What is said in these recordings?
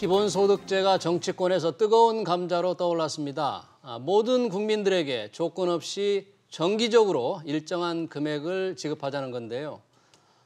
기본소득제가 정치권에서 뜨거운 감자로 떠올랐습니다. 모든 국민들에게 조건 없이 정기적으로 일정한 금액을 지급하자는 건데요.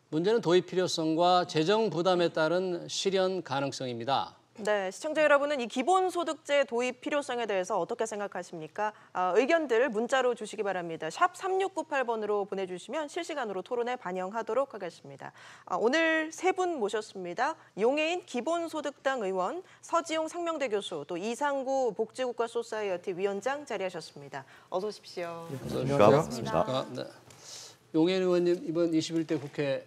문제는 도입 필요성과 재정 부담에 따른 실현 가능성입니다. 네, 시청자 여러분은 이 기본소득제 도입 필요성에 대해서 어떻게 생각하십니까? 의견들 문자로 주시기 바랍니다. 샵 3698번으로 보내주시면 실시간으로 토론에 반영하도록 하겠습니다. 오늘 세 분 모셨습니다. 용해인 기본소득당 의원, 서지용 상명대 교수, 또 이상구 복지국가 소사이어티 위원장 자리하셨습니다. 어서 오십시오. 반갑습니다. 네. 용해인 의원님 이번 21대 국회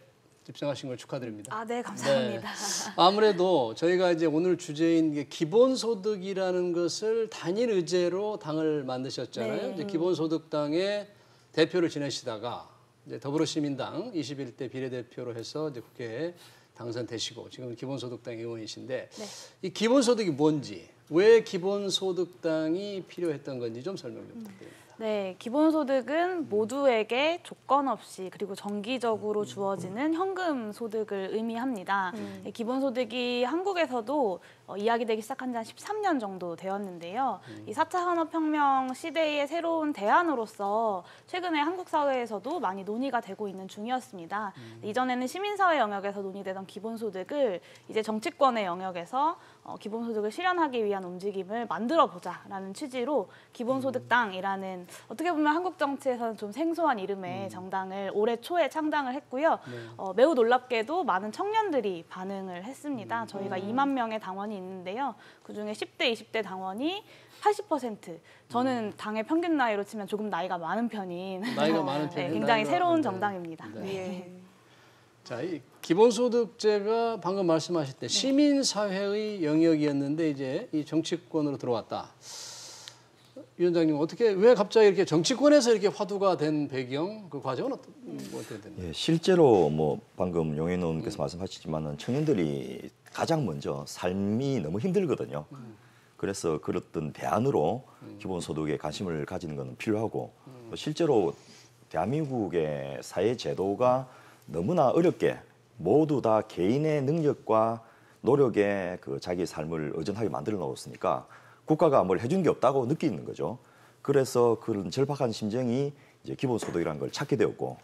입성하신 걸 축하드립니다. 네, 감사합니다. 네. 아무래도 저희가 이제 오늘 주제인 기본소득이라는 것을 단일 의제로 당을 만드셨잖아요. 네. 이제 기본소득당의 대표를 지내시다가 이제 더불어시민당 21대 비례대표로 해서 이제 국회에 당선되시고 지금 기본소득당 의원이신데 네. 이 기본소득이 뭔지, 왜 기본소득당이 필요했던 건지 좀 설명 좀 부탁드립니다. 네, 기본소득은 모두에게 조건 없이 그리고 정기적으로 주어지는 현금 소득을 의미합니다. 기본소득이 한국에서도 이야기되기 시작한 지 한 13년 정도 되었는데요. 이 4차 산업혁명 시대의 새로운 대안으로서 최근에 한국 사회에서도 많이 논의가 되고 있는 중이었습니다. 이전에는 시민사회 영역에서 논의되던 기본소득을 이제 정치권의 영역에서 기본소득을 실현하기 위한 움직임을 만들어보자라는 취지로 기본소득당이라는 어떻게 보면 한국 정치에서는 좀 생소한 이름의 정당을 올해 초에 창당을 했고요. 네. 매우 놀랍게도 많은 청년들이 반응을 했습니다. 저희가 2만 명의 당원이 있는데요. 그중에 10대, 20대 당원이 80%. 저는 당의 평균 나이로 치면 조금 나이가 많은 편인 나이가 많은 편인 굉장히 새로운 네. 정당입니다. 네. 네. 자, 이 기본소득제가 방금 말씀하실 때 시민사회의 영역이었는데 이제 이 정치권으로 들어왔다. 위원장님 왜 갑자기 이렇게 정치권에서 이렇게 화두가 된 배경, 그 과정은 어떻게 됐나요? 예, 실제로 방금 용해인 의원께서 말씀하셨지만은 청년들이 가장 먼저 삶이 너무 힘들거든요. 그래서 그랬던 대안으로 기본소득에 관심을 가지는 것은 필요하고 실제로 대한민국의 사회 제도가 너무나 어렵게 모두 다 개인의 능력과 노력에 자기 삶을 의존하게 만들어 놓았으니까 국가가 뭘 해준 게 없다고 느끼는 거죠. 그래서 그런 절박한 심정이 이제 기본소득이라는 걸 찾게 되었고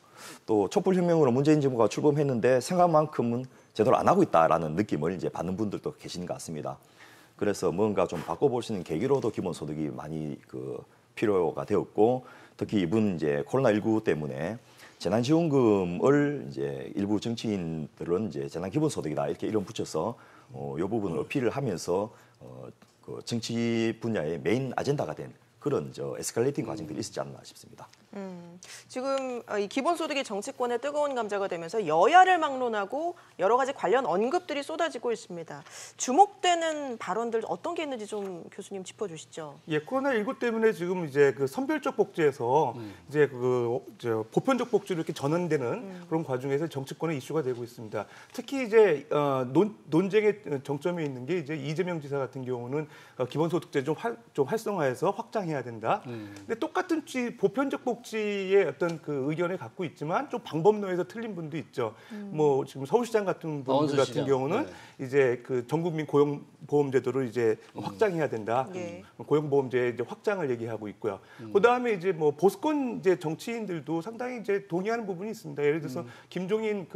또 촛불혁명으로 문재인 정부가 출범했는데 생각만큼은 제대로 안 하고 있다라는 느낌을 이제 받는 분들도 계시는 것 같습니다. 그래서 뭔가 좀 바꿔볼 수 있는 계기로도 기본소득이 많이 필요가 되었고 특히 이번 이제 코로나19 때문에 재난지원금을 이제 일부 정치인들은 이제 재난기본소득이다 이렇게 이름 붙여서 이 부분을 어필을 하면서 정치 분야의 메인 아젠다가 된 그런 에스컬레이팅 과정들이 있었지 않나 싶습니다. 지금 이 기본소득이 정치권의 뜨거운 감자가 되면서 여야를 막론하고 여러 가지 관련 언급들이 쏟아지고 있습니다. 주목되는 발언들 어떤 게 있는지 좀 교수님 짚어주시죠. 예, 코로나19 때문에 지금 이제 선별적 복지에서 이제 보편적 복지로 이렇게 전환되는 그런 과정에서 정치권의 이슈가 되고 있습니다. 특히 이제 논쟁의 정점에 있는 게 이제 이재명 지사 같은 경우는 기본소득제 좀 활성화해서 확장해야 된다. 근데 똑같은 보편적 복지의 어떤 의견을 갖고 있지만 좀 방법론에서 틀린 분도 있죠. 지금 서울시장 같은 분들 같은 경우는 네. 이제 전국민 고용보험제도를 이제 확장해야 된다. 고용보험제 이제 확장을 얘기하고 있고요. 그다음에 이제 보수권 이제 정치인들도 상당히 이제 동의하는 부분이 있습니다. 예를 들어서 김종인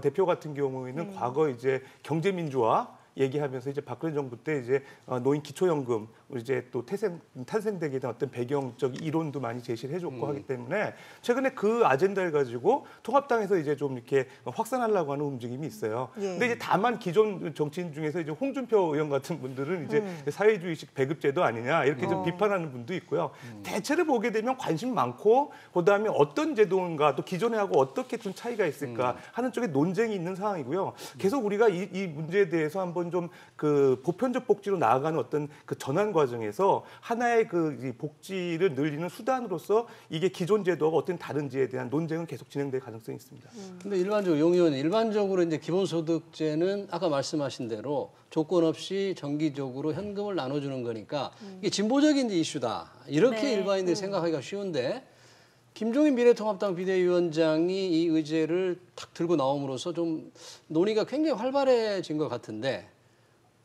대표 같은 경우에는 과거 이제 경제민주화 얘기하면서 이제 박근혜 정부 때 이제 노인 기초연금 이제 또 탄생되게 된 어떤 배경적 이론도 많이 제시를 해줬고 하기 때문에 최근에 그 아젠다를 가지고 통합당에서 이제 좀 이렇게 확산하려고 하는 움직임이 있어요. 근데 이제 다만 기존 정치인 중에서 이제 홍준표 의원 같은 분들은 이제 사회주의식 배급제도 아니냐 이렇게 좀 비판하는 분도 있고요. 대체를 보게 되면 관심 많고 그다음에 어떤 제도인가 또 기존에 하고 어떻게 좀 차이가 있을까 하는 쪽에 논쟁이 있는 상황이고요. 계속 우리가 이 문제에 대해서 한번 좀 보편적 복지로 나아가는 어떤 전환 과정에서 하나의 이 복지를 늘리는 수단으로서 이게 기존 제도가 어떤 다른지에 대한 논쟁은 계속 진행될 가능성이 있습니다. 근데 일반적으로 이제 기본소득제는 아까 말씀하신 대로 조건 없이 정기적으로 현금을 나눠주는 거니까 이게 진보적인 이슈다. 이렇게 네. 일반인들이 생각하기가 쉬운데 김종인 미래통합당 비대위원장이 이 의제를 탁 들고 나옴으로써 좀 논의가 굉장히 활발해진 것 같은데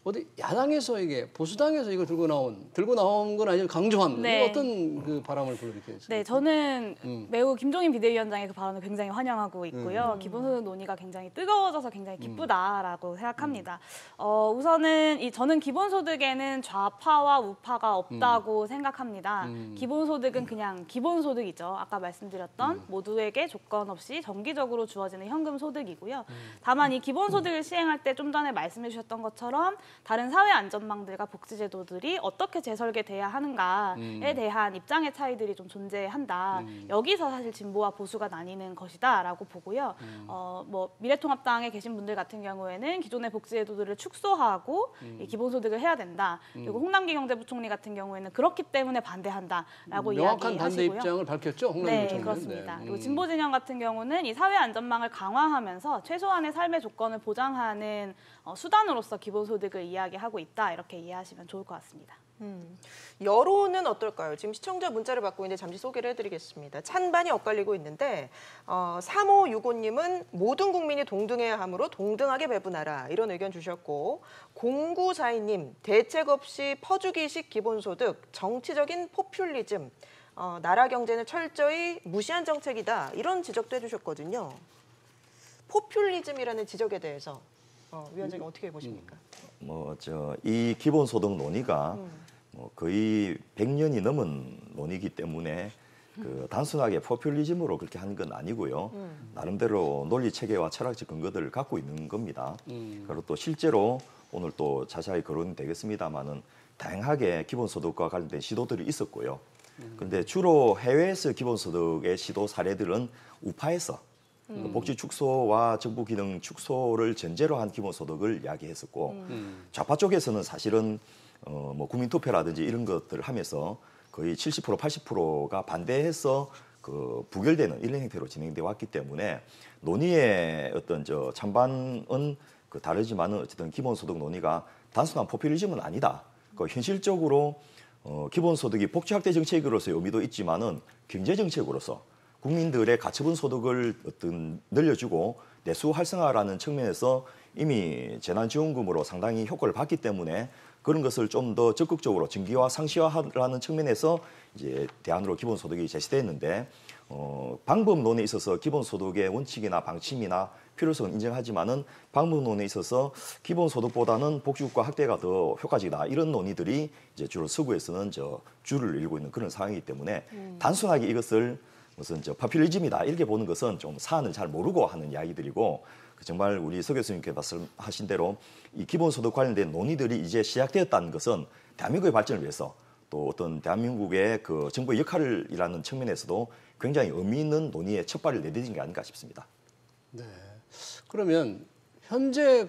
어디 야당에서 이게 보수당에서 이거 들고 나온 건 아니고 강조합니다. 네. 이게 어떤 그 바람을 불러일으켰습니까? 네, 저는 매우 김종인 비대위원장의 그 발언을 굉장히 환영하고 있고요. 기본소득 논의가 굉장히 뜨거워져서 굉장히 기쁘다라고 생각합니다. 우선은 저는 기본소득에는 좌파와 우파가 없다고 생각합니다. 기본소득은 그냥 기본소득이죠. 아까 말씀드렸던 모두에게 조건 없이 정기적으로 주어지는 현금소득이고요. 다만 이 기본소득을 시행할 때 좀 전에 말씀해 주셨던 것처럼 다른 사회 안전망들과 복지제도들이 어떻게 재설계돼야 하는가에 대한 입장의 차이들이 좀 존재한다. 여기서 사실 진보와 보수가 나뉘는 것이다라고 보고요. 뭐 미래통합당에 계신 분들 같은 경우에는 기존의 복지제도들을 축소하고 이 기본소득을 해야 된다. 그리고 홍남기 경제부총리 같은 경우에는 그렇기 때문에 반대한다라고 명확한 반대 이야기하시고요. 입장을 밝혔죠. 홍남기 네, 부총리는. 그렇습니다. 네. 그리고 진보 진영 같은 경우는 이 사회 안전망을 강화하면서 최소한의 삶의 조건을 보장하는 수단으로서 기본소득을 이야기하고 있다. 이렇게 이해하시면 좋을 것 같습니다. 여론은 어떨까요? 지금 시청자 문자를 받고 있는데 잠시 소개를 해드리겠습니다. 찬반이 엇갈리고 있는데 3565님은 모든 국민이 동등해야 하므로 동등하게 배분하라 이런 의견 주셨고 0942님 대책 없이 퍼주기식 기본소득 정치적인 포퓰리즘 나라 경제는 철저히 무시한 정책이다 이런 지적도 해주셨거든요. 포퓰리즘이라는 지적에 대해서 위원장님 어떻게 보십니까? 이 기본소득 논의가 거의 100년이 넘은 논의이기 때문에 그 단순하게 포퓰리즘으로 그렇게 한 건 아니고요. 나름대로 논리 체계와 철학적 근거들을 갖고 있는 겁니다. 그리고 또 실제로 오늘 또 자세히 거론이 되겠습니다만은 다양하게 기본소득과 관련된 시도들이 있었고요. 그런데 주로 해외에서 기본소득의 시도 사례들은 우파에서 복지 축소와 정부 기능 축소를 전제로 한 기본소득을 이야기했었고 좌파 쪽에서는 사실은 뭐 국민투표라든지 이런 것들을 하면서 거의 70% 80%가 반대해서 그 부결되는 이런 형태로 진행돼 왔기 때문에 논의의 어떤 찬반은 그 다르지만은 어쨌든 기본소득 논의가 단순한 포퓰리즘은 아니다. 그 현실적으로 기본소득이 복지 확대 정책으로서의 의미도 있지만은 경제 정책으로서 국민들의 가처분 소득을 어떤 늘려주고 내수 활성화라는 측면에서 이미 재난지원금으로 상당히 효과를 봤기 때문에 그런 것을 좀 더 적극적으로 증기화 상시화하라는 측면에서 이제 대안으로 기본소득이 제시됐는데 방법론에 있어서 기본소득의 원칙이나 방침이나 필요성은 인정하지만은 방법론에 있어서 기본소득보다는 복지국가 확대가 더 효과적이다 이런 논의들이 이제 주로 서구에서는 줄을 이루고 있는 그런 상황이기 때문에 단순하게 이것을 무슨 포퓰리즘이다 이렇게 보는 것은 좀 사안을 잘 모르고 하는 이야기들이고 정말 우리 서 교수님께 말씀하신 대로 이 기본소득 관련된 논의들이 이제 시작되었다는 것은 대한민국의 발전을 위해서 또 어떤 대한민국의 그 정부의 역할이라는 측면에서도 굉장히 의미 있는 논의의 첫 발을 내딛은 게 아닌가 싶습니다. 네. 그러면 현재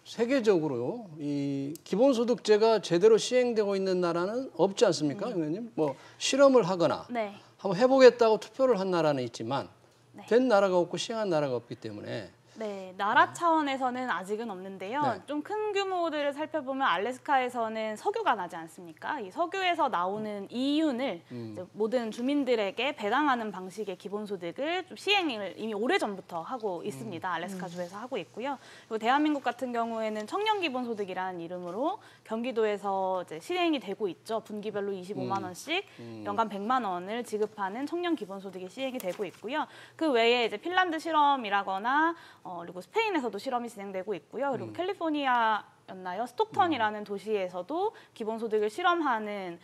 세계적으로 이 기본소득제가 제대로 시행되고 있는 나라는 없지 않습니까, 의원님? 뭐 실험을 하거나 네. 한번 해보겠다고 투표를 한 나라는 있지만 네. 된 나라가 없고 시행한 나라가 없기 때문에 네, 나라 차원에서는 아직은 없는데요. 네. 좀 큰 규모들을 살펴보면 알래스카에서는 석유가 나지 않습니까? 이 석유에서 나오는 이윤을 이제 모든 주민들에게 배당하는 방식의 기본소득을 좀 시행을 이미 오래전부터 하고 있습니다. 알래스카주에서 하고 있고요. 그리고 대한민국 같은 경우에는 청년기본소득이라는 이름으로 경기도에서 이제 실행이 되고 있죠. 분기별로 25만 원씩 연간 100만 원을 지급하는 청년기본소득이 시행이 되고 있고요. 그 외에 이제 핀란드 실험이라거나 그리고 스페인에서도 실험이 진행되고 있고요. 그리고 캘리포니아였나요? 스톡턴이라는 도시에서도 기본소득을 실험하는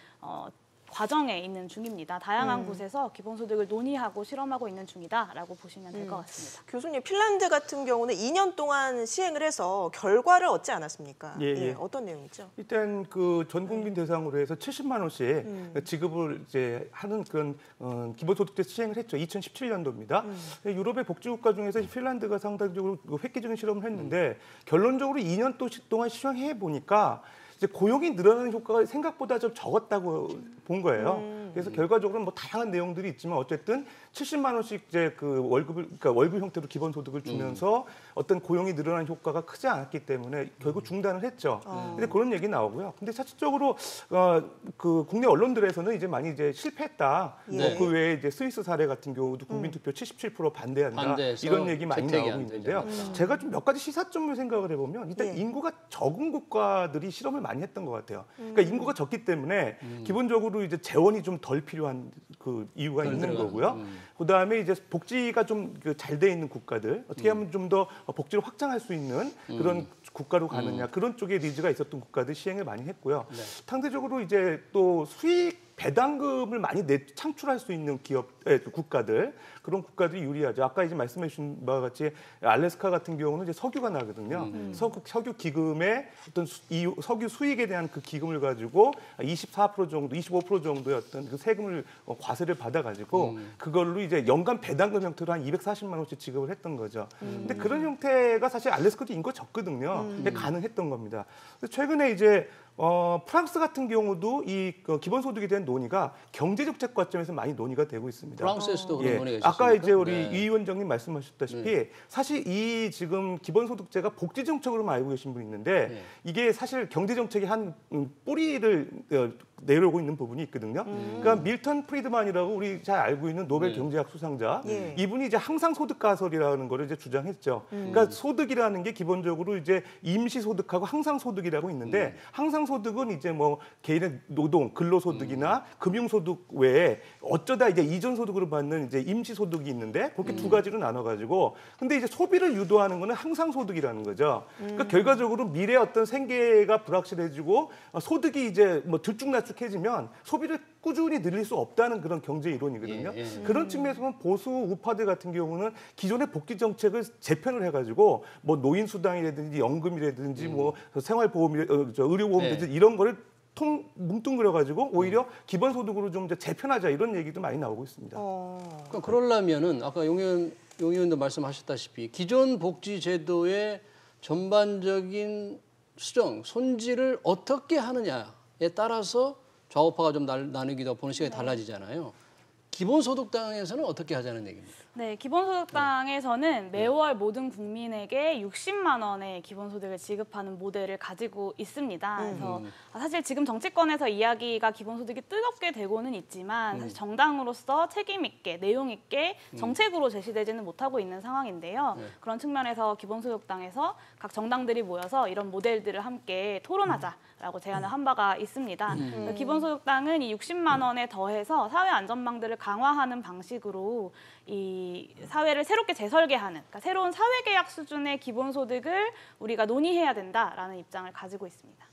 과정에 있는 중입니다. 다양한 곳에서 기본소득을 논의하고 실험하고 있는 중이다라고 보시면 될 것 같습니다. 교수님, 핀란드 같은 경우는 2년 동안 시행을 해서 결과를 얻지 않았습니까? 예. 어떤 내용이죠? 일단 그 전 국민 대상으로 해서 70만 원씩 지급을 이제 하는 그런 기본소득제 시행을 했죠. 2017년도입니다. 유럽의 복지국가 중에서 핀란드가 상당적으로 획기적인 실험을 했는데 결론적으로 2년 동안 시행해 보니까 이제 고용이 늘어나는 효과가 생각보다 좀 적었다고 본 거예요. 그래서 결과적으로 뭐 다양한 내용들이 있지만 어쨌든 70만 원씩 이제 그 그러니까 월급 형태로 기본소득을 주면서 어떤 고용이 늘어나는 효과가 크지 않았기 때문에 결국 중단을 했죠. 근데 그런 얘기 나오고요. 근데 사실적으로 그 국내 언론들에서는 이제 많이 이제 실패했다. 예. 그 외에 이제 스위스 사례 같은 경우도 국민투표 77% 반대한다. 이런 얘기 많이 채택이 나오고 안 있는데요. 제가 좀 몇 가지 시사점을 생각을 해보면 일단 예. 인구가 적은 국가들이 실험을 많이 했던 것 같아요. 그러니까 인구가 적기 때문에 기본적으로 이제 재원이 좀 덜 필요한 그 이유가 있는 거고요. 그다음에 이제 복지가 좀 잘 돼 있는 국가들 어떻게 하면 좀 더 복지를 확장할 수 있는 그런 국가로 가느냐 그런 쪽에 니즈가 있었던 국가들 시행을 많이 했고요. 네. 상대적으로 이제 또 수익 배당금을 많이 창출할 수 있는 국가들 그런 국가들이 유리하죠. 아까 이제 말씀해 주신 바와 같이 알래스카 같은 경우는 이제 석유가 나거든요. 석유 기금의 어떤 석유 수익에 대한 그 기금을 가지고 24% 정도, 25% 정도의 어떤 그 세금을 과세를 받아가지고 그걸로 이제 연간 배당금 형태로 한 240만 원씩 지급을 했던 거죠. 근데 그런 형태가 사실 알래스카도 인구가 적거든요. 근데 가능했던 겁니다. 최근에 이제 프랑스 같은 경우도 이 기본소득에 대한 논의가 경제적 관점에서 많이 논의가 되고 있습니다. 프랑스에서도 그런 논의가 있었습니까? 아까 이제 우리 네. 이 위원장님 말씀하셨다시피 사실 이 지금 기본소득제가 복지정책으로만 알고 계신 분이 있는데 네. 이게 사실 경제정책의 한 뿌리를 내려오고 있는 부분이 있거든요. 그러니까 밀턴 프리드만이라고 우리 잘 알고 있는 노벨 네. 경제학 수상자 예. 이분이 이제 항상소득 가설이라는 거를 이제 주장했죠. 그러니까 소득이라는 게 기본적으로 이제 임시소득하고 항상소득이라고 있는데 항상소득은 이제 뭐 개인의 노동, 근로소득이나 금융소득 외에 어쩌다 이제 이전소득으로 받는 이제 임시소득이 있는데 그렇게 두 가지로 나눠가지고 근데 이제 소비를 유도하는 거는 항상소득이라는 거죠. 그러니까 결과적으로 미래 어떤 생계가 불확실해지고 소득이 이제 뭐 들쭉날쭉해지면 소비를 꾸준히 늘릴 수 없다는 그런 경제 이론이거든요. 예, 예. 그런 측면에서 보면 보수 우파들 같은 경우는 기존의 복지 정책을 재편을 해가지고 뭐 노인 수당이라든지 연금이라든지 뭐 의료보험이라든지 이런 거를 뭉뚱그려가지고 오히려 기본소득으로 좀 이제 재편하자 이런 얘기도 많이 나오고 있습니다. 그러니까 그러려면은 아까 용 의원도 말씀하셨다시피 기존 복지 제도의 전반적인 수정, 손질을 어떻게 하느냐에 따라서 좌우파가 좀 나누기도 보는 시각이 달라지잖아요. 기본소득당에서는 어떻게 하자는 얘기입니까? 네, 기본소득당에서는 매월 모든 국민에게 60만 원의 기본소득을 지급하는 모델을 가지고 있습니다. 그래서 사실 지금 정치권에서 이야기가 기본소득이 뜨겁게 되고는 있지만 사실 정당으로서 책임 있게, 내용 있게 정책으로 제시되지는 못하고 있는 상황인데요. 그런 측면에서 기본소득당에서 각 정당들이 모여서 이런 모델들을 함께 토론하자라고 제안을 한 바가 있습니다. 기본소득당은 이 60만 원에 더해서 사회 안전망들을 강화하는 방식으로 이 사회를 새롭게 재설계하는, 그러니까 새로운 사회계약 수준의 기본소득을 우리가 논의해야 된다라는 입장을 가지고 있습니다.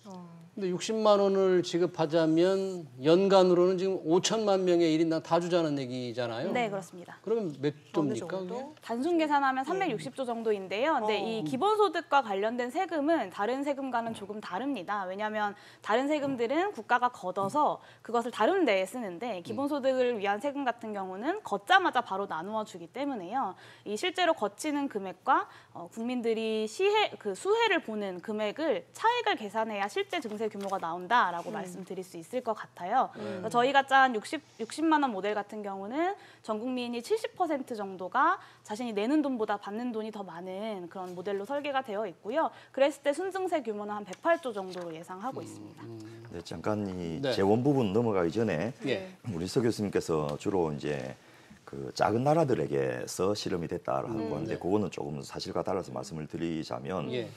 근데 60만 원을 지급하자면 연간으로는 지금 5천만 명의 1인당 다 주자는 얘기잖아요. 네, 그렇습니다. 그러면 몇 어느 조입니까? 정도? 그게? 단순 계산하면 360조 정도인데요. 근데 이 기본소득과 관련된 세금은 다른 세금과는 조금 다릅니다. 왜냐하면 다른 세금들은 국가가 걷어서 그것을 다른 데에 쓰는데 기본소득을 위한 세금 같은 경우는 걷자마자 바로 나누어 주기 때문에요. 이 실제로 거치는 금액과 국민들이 수혜를 보는 금액을 차액을 계산해야 실제 증세 규모가 나온다라고 말씀드릴 수 있을 것 같아요. 저희가 짠 60만 원 모델 같은 경우는 전 국민이 70% 정도가 자신이 내는 돈보다 받는 돈이 더 많은 그런 모델로 설계가 되어 있고요. 그랬을 때 순증세 규모는 한 108조 정도로 예상하고 있습니다. 네, 잠깐 이 네. 재원 부분 넘어가기 전에 예. 우리 서 교수님께서 주로 이제 그 작은 나라들에게서 실험이 됐다라고 하는데 그거는 조금 사실과 달라서 말씀을 드리자면 예.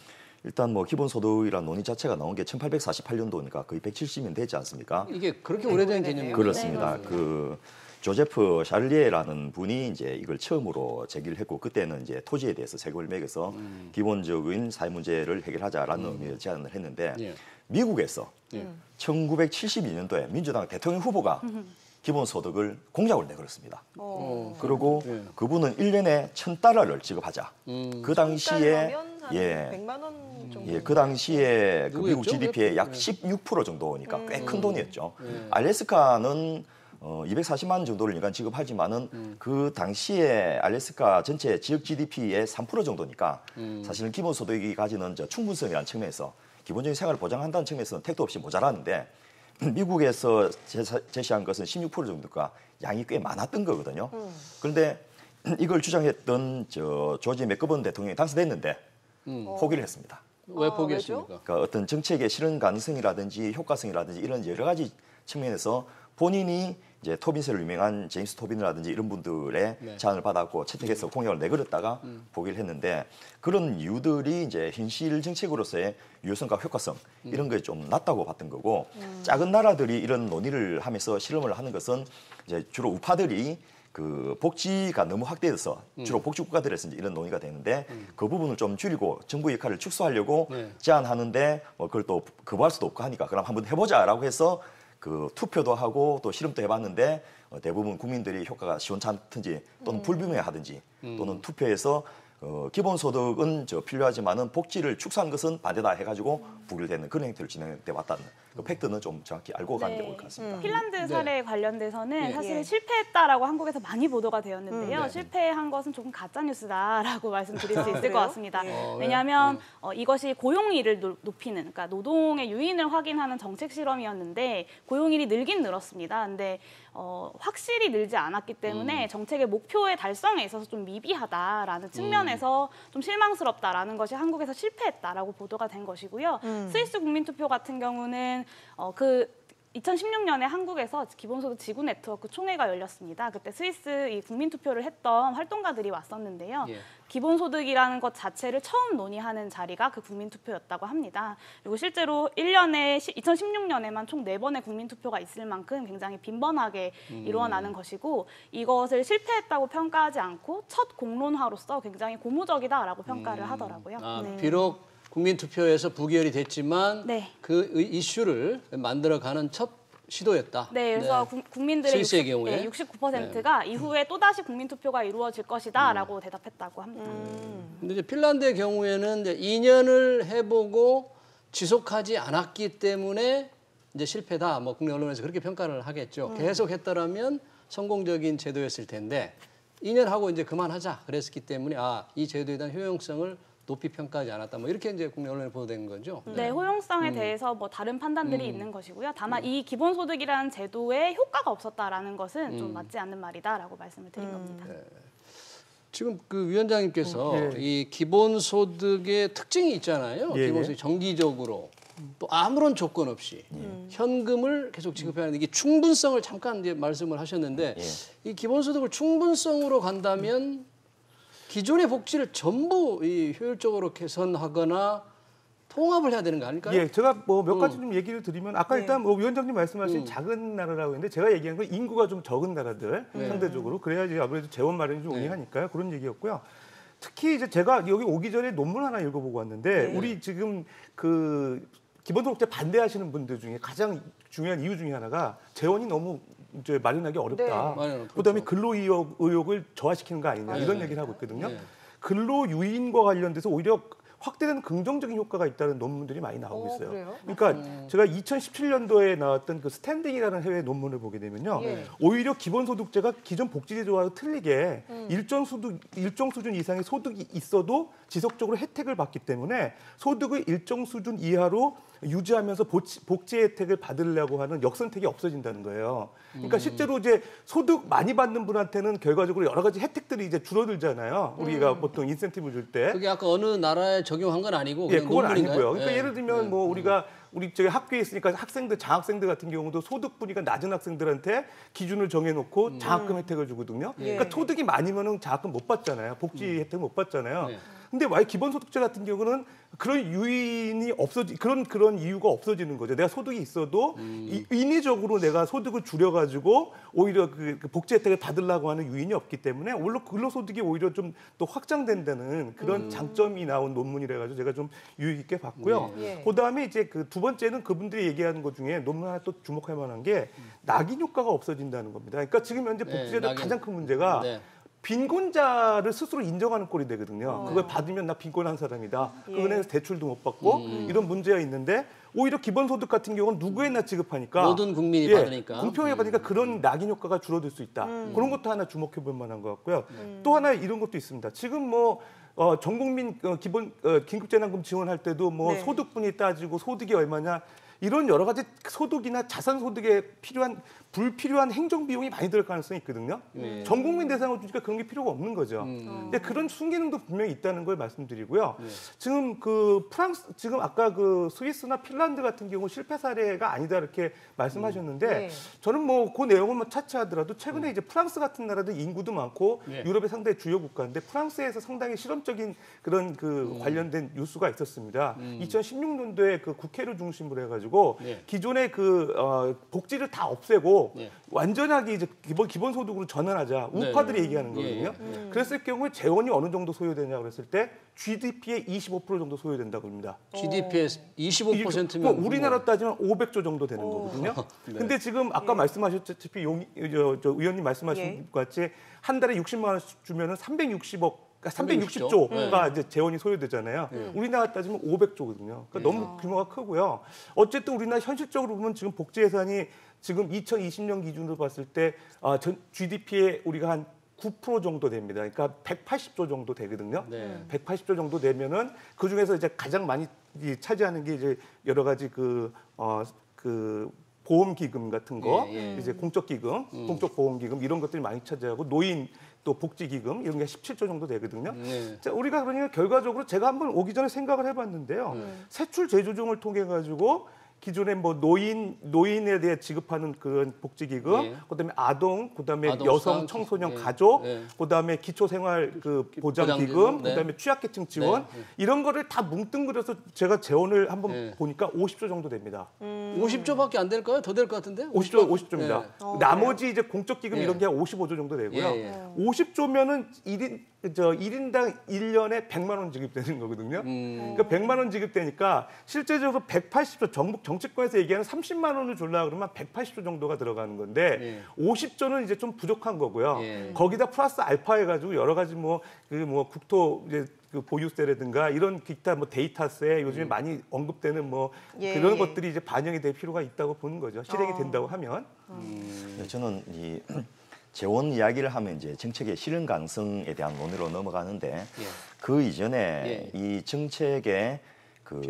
일단 뭐 기본소득이라는 논의 자체가 나온 게 1848년도니까 거의 170년 되지 않습니까? 이게 그렇게 오래된 개념입니다. 그렇습니다. 그 조제프 샬리에라는 분이 이제 이걸 처음으로 제기를 했고 그때는 이제 토지에 대해서 세금을 매겨서 기본적인 사회 문제를 해결하자라는 의미의 제안을 했는데 예. 미국에서 1972년도에 민주당 대통령 후보가 기본소득을 공약을 내걸었습니다. 그리고 예. 그분은 1년에 $1,000를 지급하자. 그 당시에 한 예. 100만 원 정도. 예, 그 당시에 그 미국 누구였죠? GDP의 약 16% 정도니까 꽤 큰 돈이었죠. 알래스카는 240만 정도를 연간 지급하지만은 그 당시에 알래스카 전체 지역 GDP의 3% 정도니까 사실은 기본소득이 가지는 충분성이라는 측면에서 기본적인 생활을 보장한다는 측면에서는 택도 없이 모자라는데 미국에서 제시한 것은 16% 정도가 양이 꽤 많았던 거거든요. 그런데 이걸 주장했던 조지 맥거번 대통령이 당선됐는데 포기를 했습니다. 왜 포기했습니까? 그러니까 어떤 정책의 실현 가능성이라든지 효과성이라든지 이런 여러 가지 측면에서 본인이 이제 토빈스로 유명한 제임스 토빈이라든지 이런 분들의 네. 제안을 받았고 채택해서 공약을 내걸었다가 포기를 했는데 그런 이유들이 이제 현실 정책으로서의 유효성과 효과성 이런 게 좀 낮다고 봤던 거고 작은 나라들이 이런 논의를 하면서 실험을 하는 것은 이제 주로 우파들이 그 복지가 너무 확대돼서 주로 복지 국가들에서 이제 이런 논의가 되는데 그 부분을 좀 줄이고 정부 역할을 축소하려고 네. 제안하는데 그걸 또 거부할 수도 없고 하니까 그럼 한번 해보자라고 해서 그 투표도 하고 또 실험도 해봤는데 대부분 국민들이 효과가 시원찮든지 또는 불분명하든지 또는 투표에서 기본소득은 필요하지만은 복지를 축소한 것은 반대다 해가지고 부결되는 그런 행태를 진행돼 왔다는 그 팩트는 좀 정확히 알고 가는 게 옳을 것 같습니다. 핀란드 사례에 관련돼서는 예. 사실 예. 실패했다라고 한국에서 많이 보도가 되었는데요. 네. 실패한 것은 조금 가짜 뉴스다라고 말씀드릴 수 있을 그래요? 것 같습니다. 예. 왜냐하면 이것이 고용일을 높이는, 그러니까 노동의 유인을 확인하는 정책 실험이었는데 고용일이 늘긴 늘었습니다. 근데 확실히 늘지 않았기 때문에 정책의 목표의 달성에 있어서 좀 미비하다라는 측면에서 좀 실망스럽다라는 것이 한국에서 실패했다라고 보도가 된 것이고요. 스위스 국민투표 같은 경우는 2016년에 한국에서 기본소득 지구 네트워크 총회가 열렸습니다. 그때 스위스 이 국민투표를 했던 활동가들이 왔었는데요. 예. 기본소득이라는 것 자체를 처음 논의하는 자리가 그 국민투표였다고 합니다. 그리고 실제로 2016년에만 총 4번의 국민투표가 있을 만큼 굉장히 빈번하게 일어나는 것이고 이것을 실패했다고 평가하지 않고 첫 공론화로서 굉장히 고무적이다라고 평가를 하더라고요. 아, 비록 국민투표에서 부결이 됐지만 네. 그 이슈를 만들어가는 첫 시도였다. 네, 그래서 국민들의 스위스의 경우에 69%가 이후에 또다시 국민투표가 이루어질 것이다라고 대답했다고 합니다. 근데 이제 핀란드의 경우에는 이제 2년을 해보고 지속하지 않았기 때문에 이제 실패다. 뭐 국내 언론에서 그렇게 평가를 하겠죠. 계속했더라면 성공적인 제도였을 텐데 2년 하고 이제 그만하자 그랬기 때문에 이 제도에 대한 효용성을 높이 평가하지 않았다. 뭐 이렇게 이제 국내 언론에 보도된 거죠. 네, 효용성에 대해서 뭐 다른 판단들이 있는 것이고요. 다만 이 기본소득이라는 제도에 효과가 없었다라는 것은 좀 맞지 않는 말이다라고 말씀을 드린 겁니다. 지금 그 위원장님께서 이 기본소득의 특징이 있잖아요. 예, 기본소득이 정기적으로 또 아무런 조건 없이 현금을 계속 지급해야 하는 이게 충분성을 잠깐 이제 말씀을 하셨는데 이 기본소득을 충분성으로 간다면 기존의 복지를 전부 효율적으로 개선하거나 통합을 해야 되는 거 아닐까요? 예, 제가 뭐 몇 가지 좀 얘기를 드리면 아까 일단 뭐 위원장님 말씀하신 작은 나라라고 했는데 제가 얘기한 건 인구가 좀 적은 나라들 상대적으로 그래야지 아무래도 재원 마련이 좀 용이하니까요. 그런 얘기였고요. 특히 이제 제가 여기 오기 전에 논문 하나 읽어보고 왔는데 우리 지금 그 기본소득제 반대하시는 분들 중에 가장 중요한 이유 중에 하나가 재원이 너무 이제 마련하기 어렵다. 네. 그다음에 근로 의욕을 저하시키는 거 아니냐 이런 얘기를 하고 있거든요. 근로 유인과 관련돼서 오히려 확대된 긍정적인 효과가 있다는 논문들이 많이 나오고 있어요. 그래요? 그러니까 제가 2017년도에 나왔던 그 스탠딩이라는 해외 논문을 보게 되면요, 오히려 기본소득제가 기존 복지제도와 틀리게 일정 수준 이상의 소득이 있어도 지속적으로 혜택을 받기 때문에 소득을 일정 수준 이하로 유지하면서 복지 혜택을 받으려고 하는 역선택이 없어진다는 거예요. 그러니까 실제로 이제 소득 많이 받는 분한테는 결과적으로 여러 가지 혜택들이 이제 줄어들잖아요. 우리가 보통 인센티브 줄 때. 그게 아까 어느 나라에 적용한 건 아니고 예, 그냥 그건 논문인가요? 아니고요. 그러니까 예. 예를 들면 뭐 우리 저기 학교에 있으니까 학생들, 장학생들 같은 경우도 소득 분위가 낮은 학생들한테 기준을 정해놓고 장학금 혜택을 주거든요. 그러니까 소득이 많으면은 장학금 못 받잖아요. 복지 혜택 못 받잖아요. 근데 왜 기본소득제 같은 경우는 그런 유인이 그런 이유가 없어지는 거죠. 내가 소득이 있어도 인위적으로 내가 소득을 줄여가지고 오히려 그 복지 혜택을 받으려고 하는 유인이 없기 때문에 오히려 근로소득이 오히려 좀 또 확장된다는 그런 장점이 나온 논문이라 가지고 제가 좀 유익 있게 봤고요. 그다음에 이제 그 두 번째는 그분들이 얘기하는 것 중에 논문 하나 또 주목할 만한 게 낙인 효과가 없어진다는 겁니다. 그러니까 지금 현재 복지제도 가장 큰 문제가 빈곤자를 스스로 인정하는 꼴이 되거든요. 그걸 받으면 나 빈곤한 사람이다. 은행에서 대출도 못 받고 이런 문제가 있는데 오히려 기본소득 같은 경우는 누구에나 지급하니까 모든 국민이 받으니까 공평하게 받으니까 그런 낙인 효과가 줄어들 수 있다. 그런 것도 하나 주목해 볼 만한 것 같고요. 또 하나 이런 것도 있습니다. 지금 뭐 전 국민 긴급재난금 지원할 때도 뭐 소득분이 따지고 소득이 얼마냐 이런 여러 가지 소득이나 자산 소득에 필요한 불필요한 행정 비용이 많이 들어갈 가능성이 있거든요. 전 국민 대상으로 주니까 그런 게 필요가 없는 거죠. 근데 그런 순기능도 분명히 있다는 걸 말씀드리고요. 지금 그 프랑스, 지금 아까 그 스위스나 핀란드 같은 경우 실패 사례가 아니다 이렇게 말씀하셨는데 네. 저는 뭐 그 내용을 뭐 차치하더라도 최근에 이제 프랑스 같은 나라도 인구도 많고 유럽의 상당히 주요 국가인데 프랑스에서 상당히 실험적인 그런 그 관련된 뉴스가 있었습니다. 2016년도에 그 국회를 중심으로 해가지고 기존의 그 복지를 다 없애고 완전하게 이제 기본소득으로 전환하자 우파들이 얘기하는 거거든요. 그랬을 경우에 재원이 어느 정도 소요되냐 그랬을 때 GDP의 25% 정도 소요된다고 합니다. GDP의 25%면 우리나라 따지면 500조 정도 되는 거거든요. 근데 지금 아까 말씀하셨다시피 저 의원님 말씀하신 것 같이 한 달에 60만 원씩 주면은 360조가 이제 재원이 소요되잖아요. 우리나라 따지면 500조거든요. 그러니까 너무 규모가 크고요. 어쨌든 우리나라 현실적으로 보면 지금 복지 예산이 지금 2020년 기준으로 봤을 때 GDP에 우리가 한 9% 정도 됩니다. 그러니까 180조 정도 되거든요. 180조 정도 되면은 그 중에서 이제 가장 많이 차지하는 게 이제 여러 가지 그 보험기금 같은 거, 이제 공적기금, 공적보험기금 이런 것들이 많이 차지하고 노인 또 복지기금 이런 게 17조 정도 되거든요. 자, 우리가 그러니까 결과적으로 제가 한번 오기 전에 생각을 해봤는데요. 세출 재조정을 통해 가지고 기존에 뭐 노인에 대해 지급하는 그런 복지기금, 그다음에 아동, 그다음에 여성, 청소년, 가족, 그다음에 기초생활 그 보장기금, 그다음에 취약계층 지원 이런 거를 다 뭉뚱그려서 제가 재원을 한번 보니까 50조 정도 됩니다. 50조밖에 안 될까요? 더 될 것 같은데? 50조입니다. 나머지 이제 공적기금 이런 게 한 55조 정도 되고요. 50조면은 1인당 1년에 100만 원 지급되는 거거든요. 그러니까 100만 원 지급되니까 실제적으로 180조 정치권에서 얘기하는 30만 원을 주려고 그러면 180조 정도가 들어가는 건데 50조는 이제 좀 부족한 거고요. 거기다 플러스 알파 해가지고 여러 가지 국토 이제 그 보유세라든가 이런 기타 뭐 데이터세 요즘에 많이 언급되는 뭐 그런 것들이 이제 반영이 될 필요가 있다고 보는 거죠. 실행이 된다고 하면. 저는 이 재원 이야기를 하면 이제 정책의 실현 가능성에 대한 논의로 넘어가는데 그 이전에 이 정책의 그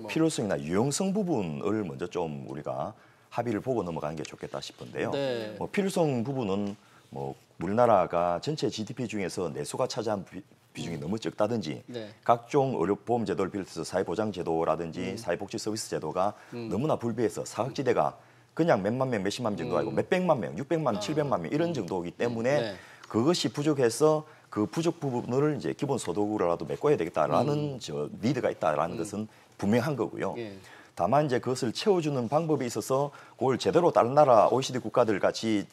필요성이나 유용성 부분을 먼저 좀 우리가 합의를 보고 넘어가는 게 좋겠다 싶은데요. 뭐 필요성 부분은 뭐 우리나라가 전체 GDP 중에서 내수가 차지한 비중이 너무 적다든지 각종 의료보험 제도를 비롯해서 사회보장제도라든지 사회복지 서비스 제도가 너무나 불비해서 사각지대가 그냥 몇만 명, 몇십만 명 정도 아니고 몇백만 명, 600만 명, 700만 명 이런 정도이기 때문에 그것이 부족해서 그 부족 부분을 이제 기본소득으로라도 메꿔야 되겠다라는 니드가 있다라는 것은 분명한 거고요. 다만 이제 그것을 채워주는 방법에 있어서 그걸 제대로 다른 나라 OECD 국가들 같이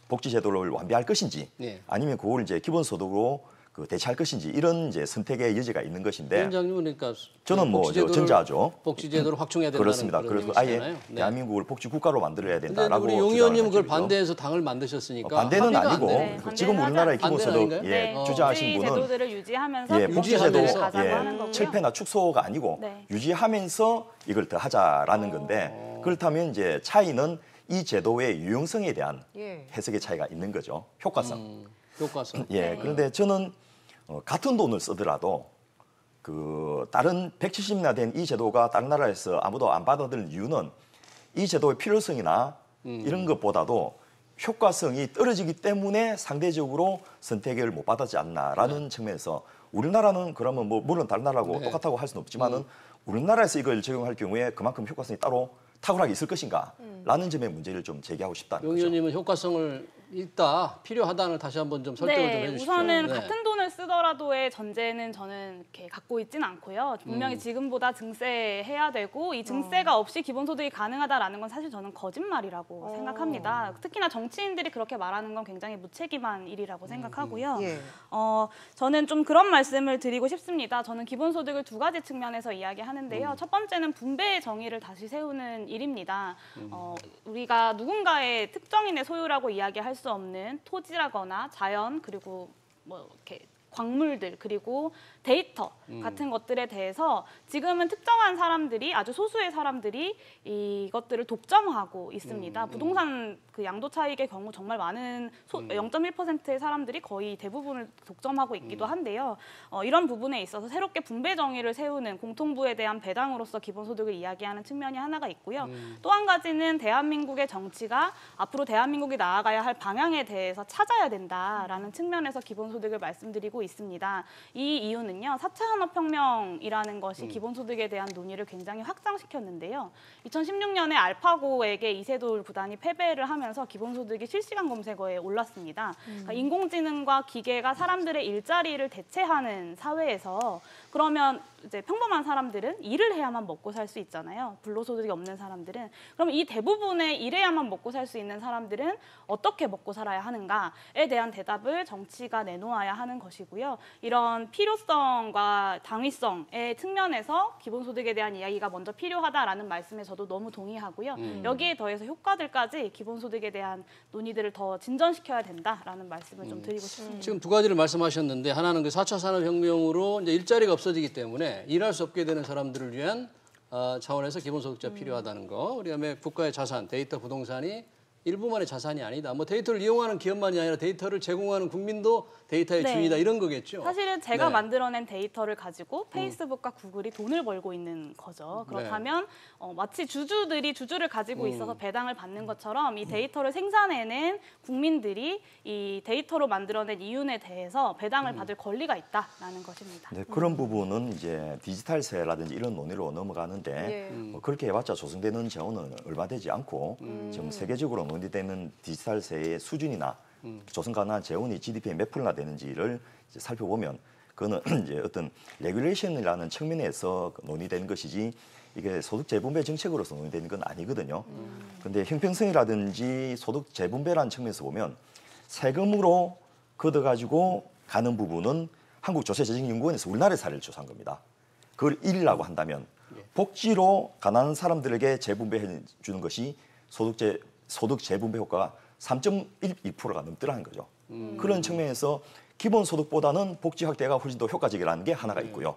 복지 제도를 완비할 것인지 아니면 그걸 이제 기본소득으로 그 대체할 것인지 이런 이제 선택의 여지가 있는 것인데 위원장님은 그러니까 저는 뭐 전자죠. 복지제도를 확충해야 된다는 그렇습니다. 그래서 아예 대한민국을 복지 국가로 만들어야 된다라고 우리 용 의원님은 그걸 반대해서 당을 만드셨으니까 반대는 아니고 지금 우리나라의 기본소득 주장하신 분은 제도들을 유지하면서 복지제도 하는 거고요. 철폐나 축소가 아니고 유지하면서 이걸 더 하자라는 건데 그렇다면 이제 차이는 이 제도의 유용성에 대한 해석의 차이가 있는 거죠. 효과성. 효과성. 그런데 저는 같은 돈을 쓰더라도 그 다른 170년 된 이 제도가 다른 나라에서 아무도 안 받아들인 이유는 이 제도의 필요성이나 이런 것보다도 효과성이 떨어지기 때문에 상대적으로 선택을 못 받았지 않나라는 측면에서 우리나라는 그러면 뭐 물론 다른 나라하고 똑같다고 할 수는 없지만은 우리나라에서 이걸 적용할 경우에 그만큼 효과성이 따로 탁월하게 있을 것인가라는 점의 문제를 좀 제기하고 싶다는 용 거죠. 의원님은 효과성을 있다, 필요하다는 다시 한번 좀 설정을 좀 해주시죠. 우선은 같은 돈을 쓰더라도의 전제는 저는 이렇게 갖고 있지는 않고요. 분명히 지금보다 증세해야 되고 이 증세가 없이 기본소득이 가능하다라는 건 사실 저는 거짓말이라고 생각합니다. 특히나 정치인들이 그렇게 말하는 건 굉장히 무책임한 일이라고 생각하고요. 저는 좀 그런 말씀을 드리고 싶습니다. 저는 기본소득을 두 가지 측면에서 이야기하는데요. 첫 번째는 분배의 정의를 다시 세우는 일입니다. 우리가 누군가의 특정인의 소유라고 이야기할 수 없는 토지라거나 자연 그리고 뭐 이렇게 광물들 그리고 데이터 같은 것들에 대해서 지금은 특정한 사람들이 아주 소수의 사람들이 이것들을 독점하고 있습니다. 부동산 그 양도 차익의 경우 정말 많은 0.1%의 사람들이 거의 대부분을 독점하고 있기도 한데요. 이런 부분에 있어서 새롭게 분배 정의를 세우는 공통부에 대한 배당으로서 기본소득을 이야기하는 측면이 하나가 있고요. 또 한 가지는 대한민국의 정치가 앞으로 대한민국이 나아가야 할 방향에 대해서 찾아야 된다라는 측면에서 기본소득을 말씀드리고 있습니다. 이 이유는요. 4차 산업혁명이라는 것이 기본소득에 대한 논의를 굉장히 확장시켰는데요. 2016년에 알파고에게 이세돌 구단이 패배를 하면서 기본소득이 실시간 검색어에 올랐습니다. 그러니까 인공지능과 기계가 사람들의 일자리를 대체하는 사회에서 그러면 이제 평범한 사람들은 일을 해야만 먹고 살 수 있잖아요. 불로소득이 없는 사람들은. 그럼 이 대부분의 일해야만 먹고 살 수 있는 사람들은 어떻게 먹고 살아야 하는가에 대한 대답을 정치가 내놓아야 하는 것이고요. 이런 필요성과 당위성의 측면에서 기본소득에 대한 이야기가 먼저 필요하다라는 말씀에 저도 너무 동의하고요. 여기에 더해서 효과들까지 기본소득에 대한 논의들을 더 진전시켜야 된다라는 말씀을 좀 드리고 싶습니다. 지금 두 가지를 말씀하셨는데 하나는 그 4차 산업혁명으로 이제 일자리가 없어지기 때문에 일할 수 없게 되는 사람들을 위한 차원에서 기본소득제가 필요하다는 거. 그다음에 국가의 자산, 데이터, 부동산이 일부만의 자산이 아니다. 뭐 데이터를 이용하는 기업만이 아니라 데이터를 제공하는 국민도 데이터의 주인이다 이런 거겠죠. 사실은 제가 만들어낸 데이터를 가지고 페이스북과 구글이 돈을 벌고 있는 거죠. 그렇다면 마치 주주를 가지고 있어서 배당을 받는 것처럼 이 데이터를 생산해낸 국민들이 이 데이터로 만들어낸 이윤에 대해서 배당을 받을 권리가 있다라는 것입니다. 네, 그런 부분은 이제 디지털세라든지 이런 논의로 넘어가는데 뭐 그렇게 해봤자 조성되는 재원은 얼마 되지 않고 지금 세계적으로 논의되는 디지털세의 수준이나 조성 가능한 재원이 GDP의 몇 프로나 되는지를 이제 살펴보면 그거는 이제 어떤 레귤레이션이라는 측면에서 논의되는 것이지 이게 소득 재분배 정책으로서 논의되는 건 아니거든요. 그런데 형평성이라든지 소득 재분배라는 측면에서 보면 세금으로 걷어가지고 가는 부분은 한국조세재정연구원에서 우리나라의 사례를 조사한 겁니다. 그걸 1이라고 한다면 복지로 가난한 사람들에게 재분배해 주는 것이 소득 재분배 효과가 3.12%가 넘더라는 거죠. 그런 측면에서 기본소득보다는 복지 확대가 훨씬 더 효과적이라는 게 하나가 있고요.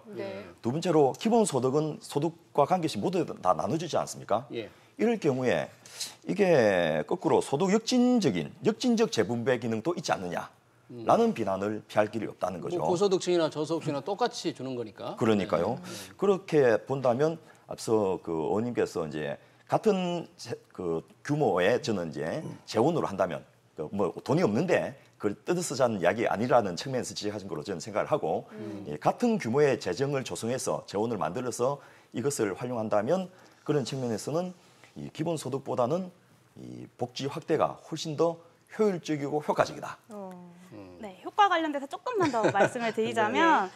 두 번째로 기본소득은 소득과 관계없이 모두 다 나눠지지 않습니까? 이럴 경우에 이게 거꾸로 소득 역진적 재분배 기능도 있지 않느냐라는 비난을 피할 길이 없다는 거죠. 뭐 고소득층이나 저소득층이나 똑같이 주는 거니까. 그러니까요. 그렇게 본다면 앞서 그 의원님께서 이제 같은 그 규모의 저는 이제 재원으로 한다면 뭐 돈이 없는데 그걸 뜯어쓰자는 이야기 아니라는 측면에서 지적하신 걸로 저는 생각을 하고 같은 규모의 재정을 조성해서 재원을 만들어서 이것을 활용한다면 그런 측면에서는 이 기본소득보다는 이 복지 확대가 훨씬 더 효율적이고 효과적이다. 네, 효과 관련돼서 조금만 더 말씀을 드리자면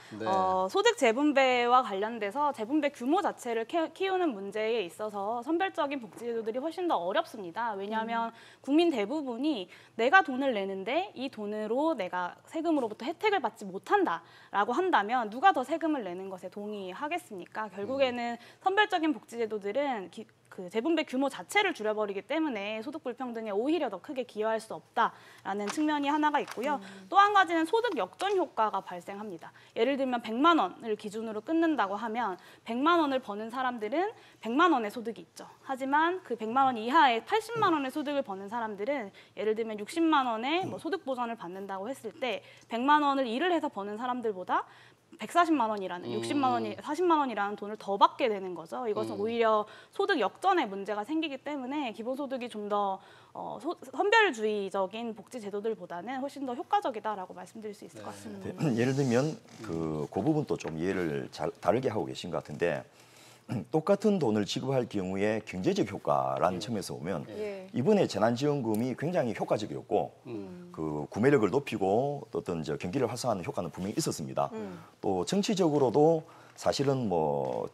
소득 재분배와 관련돼서 재분배 규모 자체를 키우는 문제에 있어서 선별적인 복지제도들이 훨씬 더 어렵습니다. 왜냐하면 국민 대부분이 내가 돈을 내는데 이 돈으로 내가 세금으로부터 혜택을 받지 못한다라고 한다면 누가 더 세금을 내는 것에 동의하겠습니까? 결국에는 선별적인 복지제도들은 그 재분배 규모 자체를 줄여버리기 때문에 소득 불평등에 오히려 더 크게 기여할 수 없다라는 측면이 하나가 있고요. 또 한 가지는 소득 역전 효과가 발생합니다. 예를 들면 100만 원을 기준으로 끊는다고 하면 100만 원을 버는 사람들은 100만 원의 소득이 있죠. 하지만 그 100만 원 이하의 80만 원의 소득을 버는 사람들은 예를 들면 60만 원의 뭐 소득 보전을 받는다고 했을 때 100만 원을 일을 해서 버는 사람들보다 140만 원이라는 60만 원이 40만 원이라는 돈을 더 받게 되는 거죠. 이것은 오히려 소득 역전의 문제가 생기기 때문에 기본소득이 좀 더 선별주의적인 복지 제도들보다는 훨씬 더 효과적이다라고 말씀드릴 수 있을 것 같습니다. 예를 들면 그 부분 또 좀 이해를 다르게 하고 계신 것 같은데 똑같은 돈을 지급할 경우에 경제적 효과라는 측면에서 보면 이번에 재난지원금이 굉장히 효과적이었고 그 구매력을 높이고 어떤 경기를 활성화하는 효과는 분명히 있었습니다. 또 정치적으로도 사실은 뭐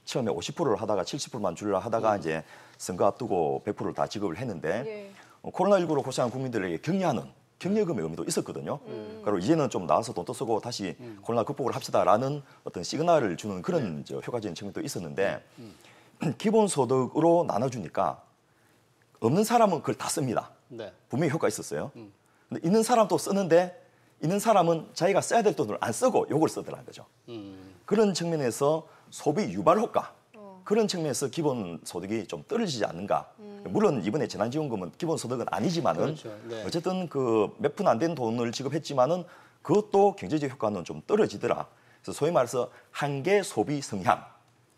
처음에 50%를 하다가 70%만 줄라 하다가 이제 선거 앞두고 100%를 다 지급을 했는데 코로나19로 고생한 국민들에게 격려하는 격려금의 의미도 있었거든요. 그리고 이제는 좀 나와서 돈도 쓰고 다시 코로나 극복을 합시다라는 어떤 시그널을 주는 그런 효과적인 측면도 있었는데 기본소득으로 나눠주니까 없는 사람은 그걸 다 씁니다. 분명히 효과 있었어요. 근데 있는 사람도 쓰는데 있는 사람은 자기가 써야 될 돈을 안 쓰고 요걸 쓰더라는 거죠. 그런 측면에서 소비 유발 효과 그런 측면에서 기본소득이 좀 떨어지지 않는가. 물론 이번에 재난지원금은 기본소득은 아니지만은 그렇죠. 네. 어쨌든 그 몇 푼 안 된 돈을 지급했지만은 그것도 경제적 효과는 좀 떨어지더라. 그래서 소위 말해서 한계 소비 성향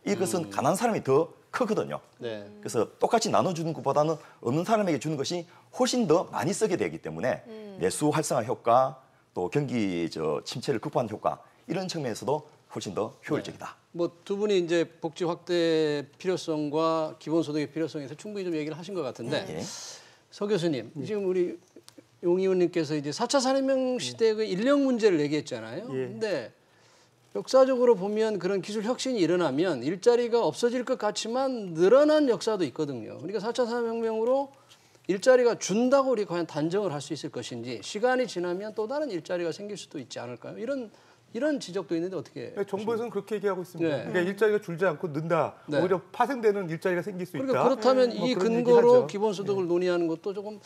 이것은 가난한 사람이 더 크거든요. 네. 그래서 똑같이 나눠주는 것보다는 없는 사람에게 주는 것이 훨씬 더 많이 쓰게 되기 때문에 내수 활성화 효과 또 경기 침체를 극복하는 효과 이런 측면에서도 훨씬 더 효율적이다. 뭐 두 분이 이제 복지 확대 필요성과 기본소득의 필요성에 대해서 충분히 좀 얘기를 하신 것 같은데 예. 서 교수님 지금 우리 용 의원님께서 이제 4차 산업혁명 시대의 그 인력 문제를 얘기했잖아요. 예. 근데 역사적으로 보면 그런 기술 혁신이 일어나면 일자리가 없어질 것 같지만 늘어난 역사도 있거든요. 그러니까 4차 산업혁명으로 일자리가 준다고 우리 과연 단정을 할 수 있을 것인지 시간이 지나면 또 다른 일자리가 생길 수도 있지 않을까요? 이런 지적도 있는데 어떻게? 네, 정부에서는 그렇게 얘기하고 있습니다. 네. 그러니까 일자리가 줄지 않고 는다. 네. 오히려 파생되는 일자리가 생길 수 그러니까 있다. 그렇다면 뭐 이 그런 근거로 얘기하죠. 기본소득을 논의하는 것도 조금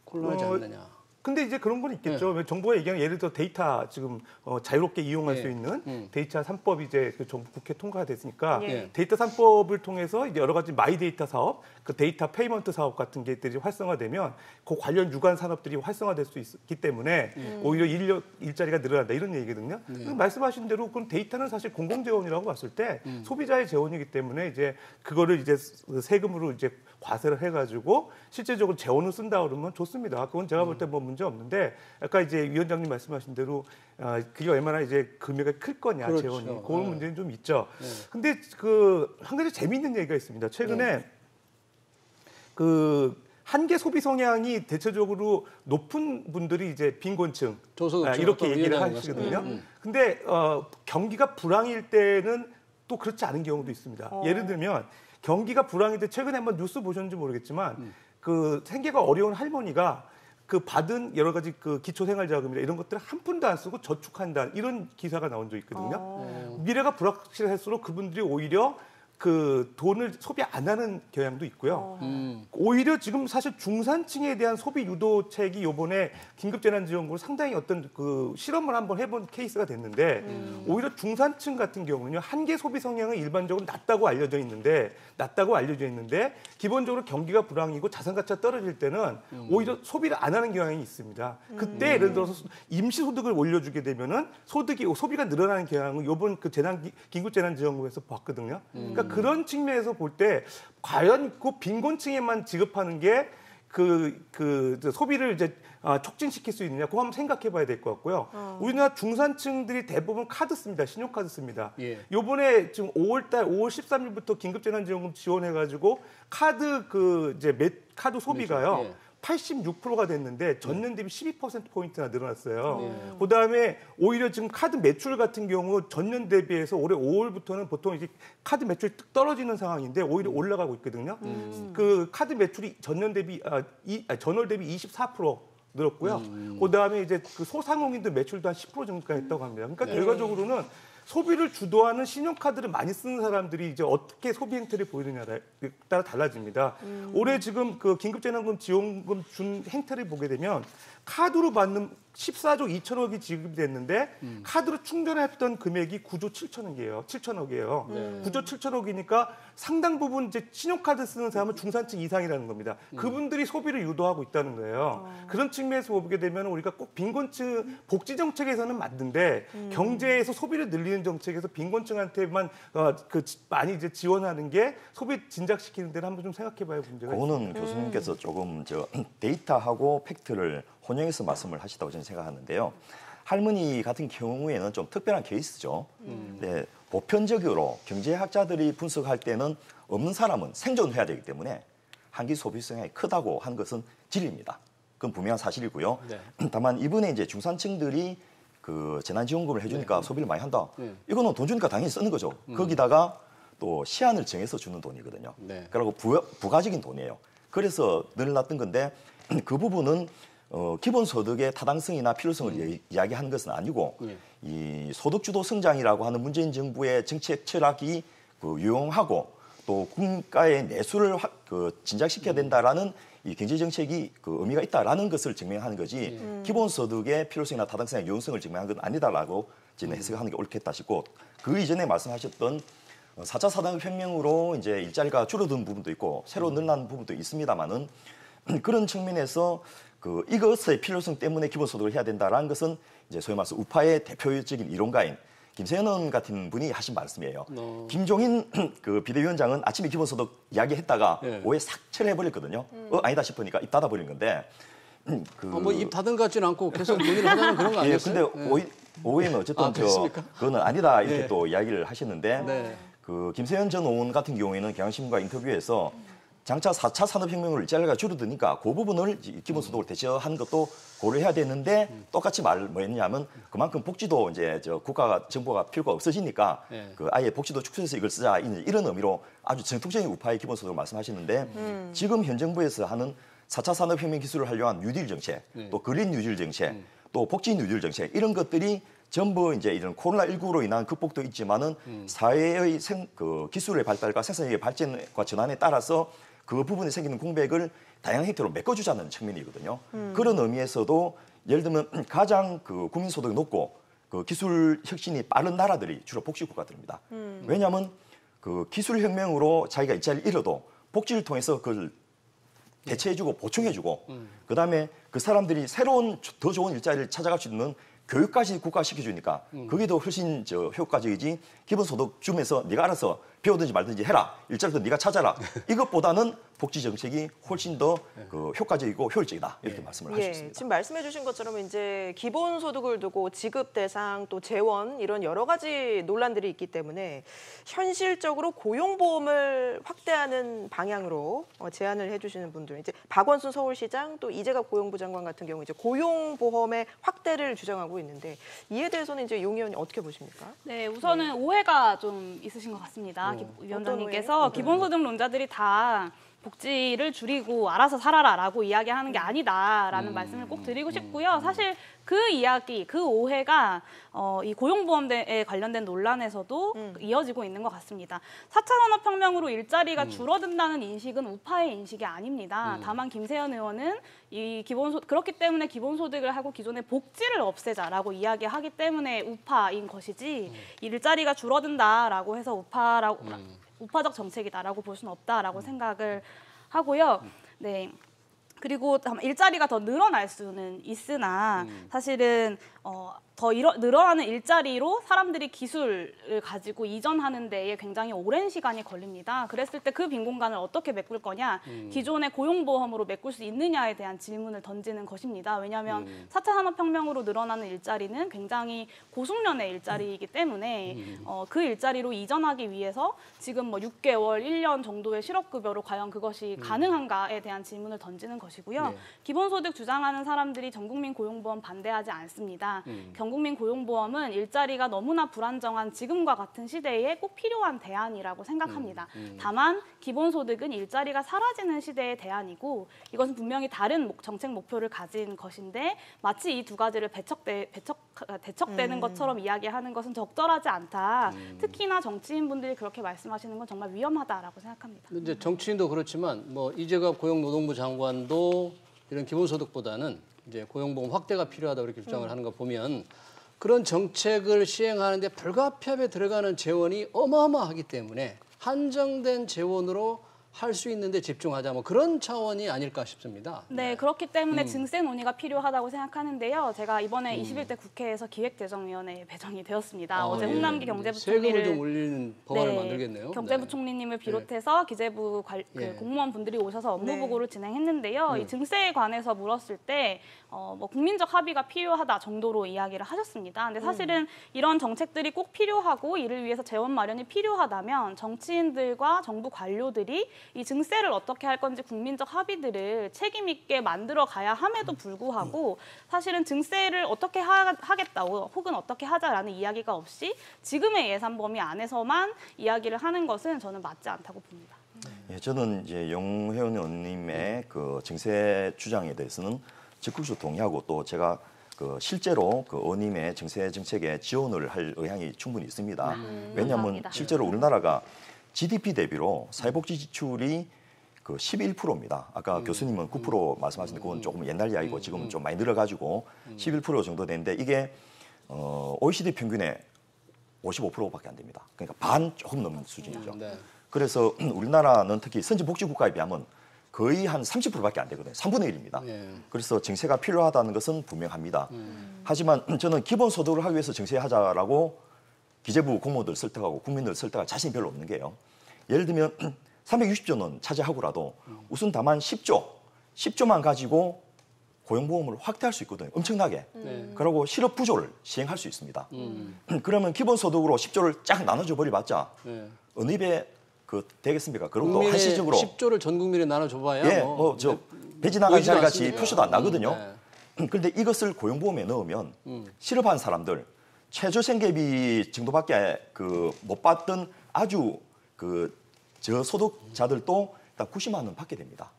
곤란하지 않느냐? 근데 이제 그런 건 있겠죠. 정부가 얘기하는 예를 들어 데이터 지금 자유롭게 이용할 예. 수 있는 데이터 3법이 이제 그 정부 국회 통과가 됐으니까 예. 데이터 3법을 통해서 이제 여러 가지 마이 데이터 사업, 그 데이터 페이먼트 사업 같은 게들이 활성화되면 그 관련 유관 산업들이 활성화될 수 있기 때문에 오히려 일자리가 늘어난다 이런 얘기거든요. 말씀하신 대로 그럼 데이터는 사실 공공 재원이라고 봤을 때 소비자의 재원이기 때문에 이제 그거를 이제 세금으로 이제 과세를 해가지고 실제적으로 재원을 쓴다 그러면 좋습니다. 그건 제가 볼 때 뭐 문제 없는데 아까 이제 위원장님 말씀하신 대로 그게 얼마나 이제 금액이 클 거냐 그렇죠. 재원이 그런 문제는 좀 있죠. 근데 그 한 가지 재미있는 얘기가 있습니다. 최근에 그 한계 소비 성향이 대체적으로 높은 분들이 이제 빈곤층 저소득층 이렇게 어떤 얘기를 위원장님 하시거든요. 근데 경기가 불황일 때는 또 그렇지 않은 경우도 있습니다. 예를 들면 경기가 불황일 때 최근에 한번 뉴스 보셨는지 모르겠지만 그 생계가 어려운 할머니가 그 받은 여러 가지 그 기초생활자금이나 이런 것들을 한 푼도 안 쓰고 저축한다 이런 기사가 나온 적 있거든요. 미래가 불확실할수록 그분들이 오히려 그 돈을 소비 안 하는 경향도 있고요. 오히려 지금 사실 중산층에 대한 소비 유도책이 이번에 긴급재난지원금으로 상당히 어떤 그 실험을 한번 해본 케이스가 됐는데 오히려 중산층 같은 경우는요 한계 소비 성향은 일반적으로 낮다고 알려져 있는데 기본적으로 경기가 불황이고 자산 가치가 떨어질 때는 오히려 소비를 안 하는 경향이 있습니다. 그때 예를 들어서 임시소득을 올려주게 되면은 소비가 늘어나는 경향은 이번 그 긴급재난지원금에서 봤거든요. 그러니까 그런 측면에서 볼 때 과연 그 빈곤층에만 지급하는 게 그 소비를 이제 촉진시킬 수 있느냐, 그거 한번 생각해봐야 될 것 같고요. 우리나라 중산층들이 대부분 카드 씁니다, 신용카드 씁니다. 예. 요번에 지금 5월 13일부터 긴급재난지원금 지원해가지고 카드 카드 소비가요. 예. 86%가 됐는데 전년 대비 12%포인트나 늘어났어요. 그다음에 오히려 지금 카드 매출 같은 경우 전년 대비해서 올해 5월부터는 보통 이제 카드 매출이 뚝 떨어지는 상황인데 오히려 올라가고 있거든요. 그 카드 매출이 전월 대비 24% 늘었고요. 그다음에 이제 그 소상공인들 매출도 한 10% 정도까지 했다고 합니다. 그러니까 결과적으로는 소비를 주도하는 신용카드를 많이 쓰는 사람들이 이제 어떻게 소비 행태를 보이느냐에 따라 달라집니다. 올해 지금 그 긴급재난금 지원금 준 행태를 보게 되면 카드로 받는 14조 2천억이 지급이 됐는데 카드로 충전했던 금액이 9조 7천억이에요. 9조 7천억이니까 상당 부분 이제 신용카드 쓰는 사람은 중산층 이상이라는 겁니다. 그분들이 소비를 유도하고 있다는 거예요. 그런 측면에서 보게 되면 우리가 꼭 빈곤층 복지 정책에서는 맞는데 경제에서 소비를 늘리는 정책에서 빈곤층한테만 많이 이제 지원하는 게 소비 진작시키는 데는 한번 좀 생각해봐야 문제가 있습니다. 그거는 교수님께서 조금 데이터하고 팩트를 혼용해서 말씀을 하시다고 저는 생각하는데요. 할머니 같은 경우에는 좀 특별한 케이스죠. 네, 보편적으로 경제학자들이 분석할 때는 없는 사람은 생존해야 되기 때문에 한기 소비 성향이 크다고 하는 것은 진리입니다. 그건 분명한 사실이고요. 네. 다만 이번에 이제 중산층들이 그 재난지원금을 해주니까 소비를 많이 한다. 이거는 돈 주니까 당연히 쓰는 거죠. 거기다가 또 시한을 정해서 주는 돈이거든요. 네. 그리고 부가적인 돈이에요. 그래서 늘어났던 건데 그 부분은 기본소득의 타당성이나 필요성을 이야기하는 것은 아니고 이 소득주도 성장이라고 하는 문재인 정부의 정책 철학이 유용하고 또 국가의 내수를 진작시켜야 된다라는 이 경제 정책이 그 의미가 있다라는 것을 증명하는 거지 기본소득의 필요성이나 타당성이나 유용성을 증명한 건 아니다라고 저는 해석하는 게 옳겠다 싶고 그 이전에 말씀하셨던 4차 산업혁명으로 이제 일자리가 줄어든 부분도 있고 새로 늘어난 부분도 있습니다만은 그런 측면에서 그 이것의 필요성 때문에 기본소득을 해야 된다라는 것은 이제 소위 말해서 우파의 대표적인 이론가인 김세현 의원 같은 분이 하신 말씀이에요. 김종인 그 비대위원장은 아침에 기본소득 이야기했다가 오후에 싹 철회해버렸거든요. 아니다 싶으니까 입 닫아버린 건데. 뭐 입 닫은 것 같지는 않고 계속 논의를 하자는 그런 거 아니었어요? 근데 오후에는 어쨌든 그거는 아니다 이렇게 또 이야기를 하셨는데 그 김세현 전 의원 같은 경우에는 경향신문과 인터뷰에서 장차 4차 산업혁명으로 일자리가 줄어드니까 그 부분을 기본소득을 대체하는 것도 고려해야 되는데 똑같이 뭐였냐면 그만큼 복지도 이제 국가가 정부가 필요가 없어지니까 그 아예 복지도 축소해서 이걸 쓰자 이런 의미로 아주 정통적인 우파의 기본소득을 말씀하시는데 지금 현 정부에서 하는 4차 산업혁명 기술을 활용한 뉴딜 정책, 또 그린 뉴딜 정책, 또 복지 뉴딜 정책 이런 것들이 전부 이제 이런 코로나19로 인한 극복도 있지만은 사회의 그 기술의 발달과 생산력의 발전과 전환에 따라서 그 부분에 생기는 공백을 다양한 형태로 메꿔주자는 측면이거든요. 그런 의미에서도 예를 들면 가장 그 국민소득이 높고 그 기술 혁신이 빠른 나라들이 주로 복지국가들입니다. 왜냐하면 그 기술혁명으로 자기가 일자리를 잃어도 복지를 통해서 그걸 대체해주고 보충해주고 그다음에 그 사람들이 새로운 더 좋은 일자리를 찾아갈 수 있는 교육까지 국가시켜주니까 그게 더 훨씬 효과적이지 기본소득 주면서 네가 알아서 배우든지 말든지 해라. 일자리도 네가 찾아라. 이것보다는 복지 정책이 훨씬 더 그 효과적이고 효율적이다. 이렇게 말씀을 하셨습니다. 지금 말씀해 주신 것처럼 이제 기본소득을 두고 지급 대상 또 재원 이런 여러 가지 논란들이 있기 때문에 현실적으로 고용보험을 확대하는 방향으로 제안을 해 주시는 분들 이제 박원순 서울시장 또 이재갑 고용부 장관 같은 경우 이제 고용보험의 확대를 주장하고 있는데 이에 대해서는 이제 용 의원이 어떻게 보십니까? 네, 우선은 오해가 좀 있으신 것 같습니다. 위원장님께서 기본소득론자들이 다 복지를 줄이고 알아서 살아라라고 이야기하는 게 아니다라는 말씀을 꼭 드리고 싶고요. 사실 그 이야기, 그 오해가 이 고용보험에 관련된 논란에서도 이어지고 있는 것 같습니다. 4차 산업혁명으로 일자리가 줄어든다는 인식은 우파의 인식이 아닙니다. 다만 김세현 의원은 그렇기 때문에 기본소득을 하고 기존의 복지를 없애자라고 이야기하기 때문에 우파인 것이지 일자리가 줄어든다라고 해서 우파적 정책이다라고 볼 수는 없다라고 생각을 하고요. 네. 그리고 일자리가 더 늘어날 수는 있으나 사실은 더 늘어나는 일자리로 사람들이 기술을 가지고 이전하는 데에 굉장히 오랜 시간이 걸립니다. 그랬을 때 그 빈 공간을 어떻게 메꿀 거냐, 기존의 고용보험으로 메꿀 수 있느냐에 대한 질문을 던지는 것입니다. 왜냐하면 4차 산업혁명으로 늘어나는 일자리는 굉장히 고숙련의 일자리이기 때문에 그 일자리로 이전하기 위해서 지금 뭐 6개월, 1년 정도의 실업급여로 과연 그것이 가능한가에 대한 질문을 던지는 것이고요. 기본소득 주장하는 사람들이 전국민 고용보험 반대하지 않습니다. 전국민 고용보험은 일자리가 너무나 불안정한 지금과 같은 시대에 꼭 필요한 대안이라고 생각합니다. 다만 기본소득은 일자리가 사라지는 시대의 대안이고 이것은 분명히 다른 정책 목표를 가진 것인데 마치 이 두 가지를 대척되는 것처럼 이야기하는 것은 적절하지 않다. 특히나 정치인분들이 그렇게 말씀하시는 건 정말 위험하다라고 생각합니다. 이제 정치인도 그렇지만 뭐 이재갑 고용노동부 장관도 이런 기본소득보다는 이제 고용보험 확대가 필요하다 이렇게 주장을 하는 거 보면 그런 정책을 시행하는데 불가피하게 들어가는 재원이 어마어마하기 때문에 한정된 재원으로 할 수 있는데 집중하자 뭐 그런 차원이 아닐까 싶습니다. 네, 그렇기 때문에 증세 논의가 필요하다고 생각하는데요. 제가 이번에 21대 국회에서 기획재정위원회에 배정이 되었습니다. 어제 홍남기 경제부총리를 세금을 좀 올리는 법안을 만들겠네요. 경제부총리님을 비롯해서 기재부 공무원분들이 오셔서 업무 보고를 진행했는데요. 이 증세에 관해서 물었을 때 뭐 국민적 합의가 필요하다 정도로 이야기를 하셨습니다. 근데 사실은 이런 정책들이 꼭 필요하고 이를 위해서 재원 마련이 필요하다면 정치인들과 정부 관료들이 이 증세를 어떻게 할 건지 국민적 합의들을 책임 있게 만들어 가야 함에도 불구하고 사실은 증세를 어떻게 하겠다 혹은 어떻게 하자라는 이야기가 없이 지금의 예산 범위 안에서만 이야기를 하는 것은 저는 맞지 않다고 봅니다. 예, 저는 이제 용혜원 의원님의 그 증세 주장에 대해서는 적극적으로 동의하고 또 제가 그 실제로 그 의원님의 증세 정책에 지원을 할 의향이 충분히 있습니다. 왜냐하면 감사합니다. 실제로 우리나라가 GDP 대비로 사회복지 지출이 그 11%입니다. 아까 교수님은 9% 말씀하셨는데 그건 조금 옛날 이야기고 지금은 좀 많이 늘어가지고 11% 정도 되는데 이게 OECD 평균의 55%밖에 안 됩니다. 그러니까 반 조금 넘는 수준이죠. 네. 그래서 우리나라는 특히 선진복지국가에 비하면 거의 한 30%밖에 안 되거든요. 3분의 1입니다. 예. 그래서 정세가 필요하다는 것은 분명합니다. 하지만 저는 기본소득을 하기 위해서 정세하자라고 기재부 공무원들 설득하고 국민들 설득할 자신이 별로 없는 게요. 예를 들면 360조는 차지하고라도 우선 다만 10조만 가지고 고용보험을 확대할 수 있거든요. 엄청나게. 그리고 실업 부조를 시행할 수 있습니다. 그러면 기본소득으로 10조를 쫙 나눠줘 버려봤자 네. 어느 입에 되겠습니까? 그리고 또 국민의 한시적으로 10조를 전 국민에 나눠줘봐야 예, 배지 나간 보이지도 자리 같이 않습니다. 표시도 안 나거든요. 네. 그런데 이것을 고용보험에 넣으면 실업한 사람들 최저 생계비 정도밖에 못 받던 아주 저소득자들도 딱 90만 원 받게 됩니다.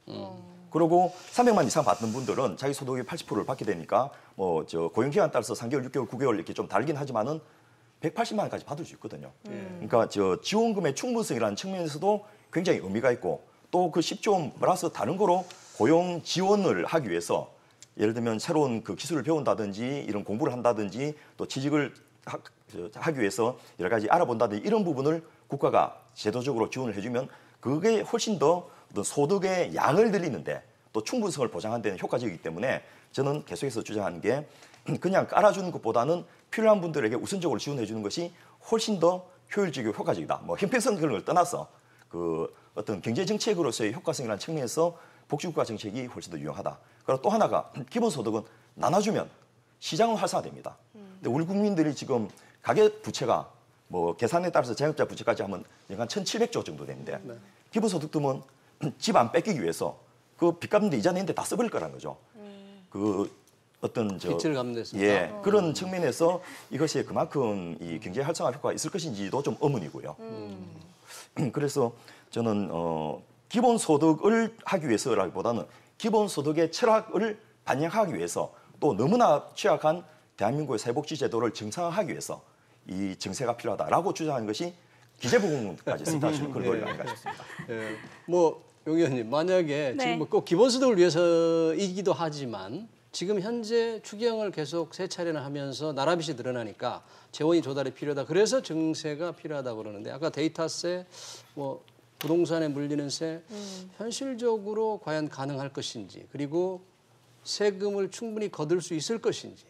그리고 300만 이상 받는 분들은 자기 소득의 80%를 받게 되니까 고용기간 따라서 3개월, 6개월, 9개월 이렇게 좀 다르긴 하지만은 180만 원까지 받을 수 있거든요. 그러니까 지원금의 충분성이라는 측면에서도 굉장히 의미가 있고 또 그 10조 플러스 다른 거로 고용 지원을 하기 위해서 예를 들면 새로운 기술을 배운다든지 이런 공부를 한다든지 또 취직을 하기 위해서 여러 가지 알아본다든지 이런 부분을 국가가 제도적으로 지원을 해주면 그게 훨씬 더 어떤 소득의 양을 늘리는데 또 충분성을 보장하는 데는 효과적이기 때문에 저는 계속해서 주장하는 게 그냥 깔아주는 것보다는 필요한 분들에게 우선적으로 지원해 주는 것이 훨씬 더 효율적이고 효과적이다. 형평성 그런 걸 떠나서 어떤 경제 정책으로서의 효과성이라는 측면에서 복지국가 정책이 훨씬 더 유용하다. 그리고 또 하나가 기본소득은 나눠주면 시장은 활성화됩니다. 근데 우리 국민들이 지금 가계 부채가 계산에 따라서 자영업자 부채까지 하면 연간 1,700조 정도 되는데 기본소득 등은 집 안 뺏기기 위해서 빚 갚는데 이자 내는데 다 써버릴 거라는 거죠. 어떤 빚을 갚는 데 씁니다. 예, 그런 측면에서 이것이 그만큼 이 경제 활성화 효과가 있을 것인지도 좀 의문이고요. 그래서 저는 기본소득을 하기 위해서라기보다는 기본소득의 철학을 반영하기 위해서 또 너무나 취약한 대한민국의 사회복지제도를 정상화하기 위해서 이 정세가 필요하다라고 주장하는 것이 기재부 공무원까지 선택하시는 그런 논리가 아닌가 싶습니다. 예. 용 의원님 만약에 네. 지금 꼭 기본소득을 위해서이기도 하지만 지금 현재 추경을 계속 세 차례나 하면서 나라빚이 늘어나니까 재원이 조달이 필요하다. 그래서 증세가 필요하다고 그러는데 아까 데이터세, 부동산에 물리는 세 현실적으로 과연 가능할 것인지 그리고 세금을 충분히 거둘 수 있을 것인지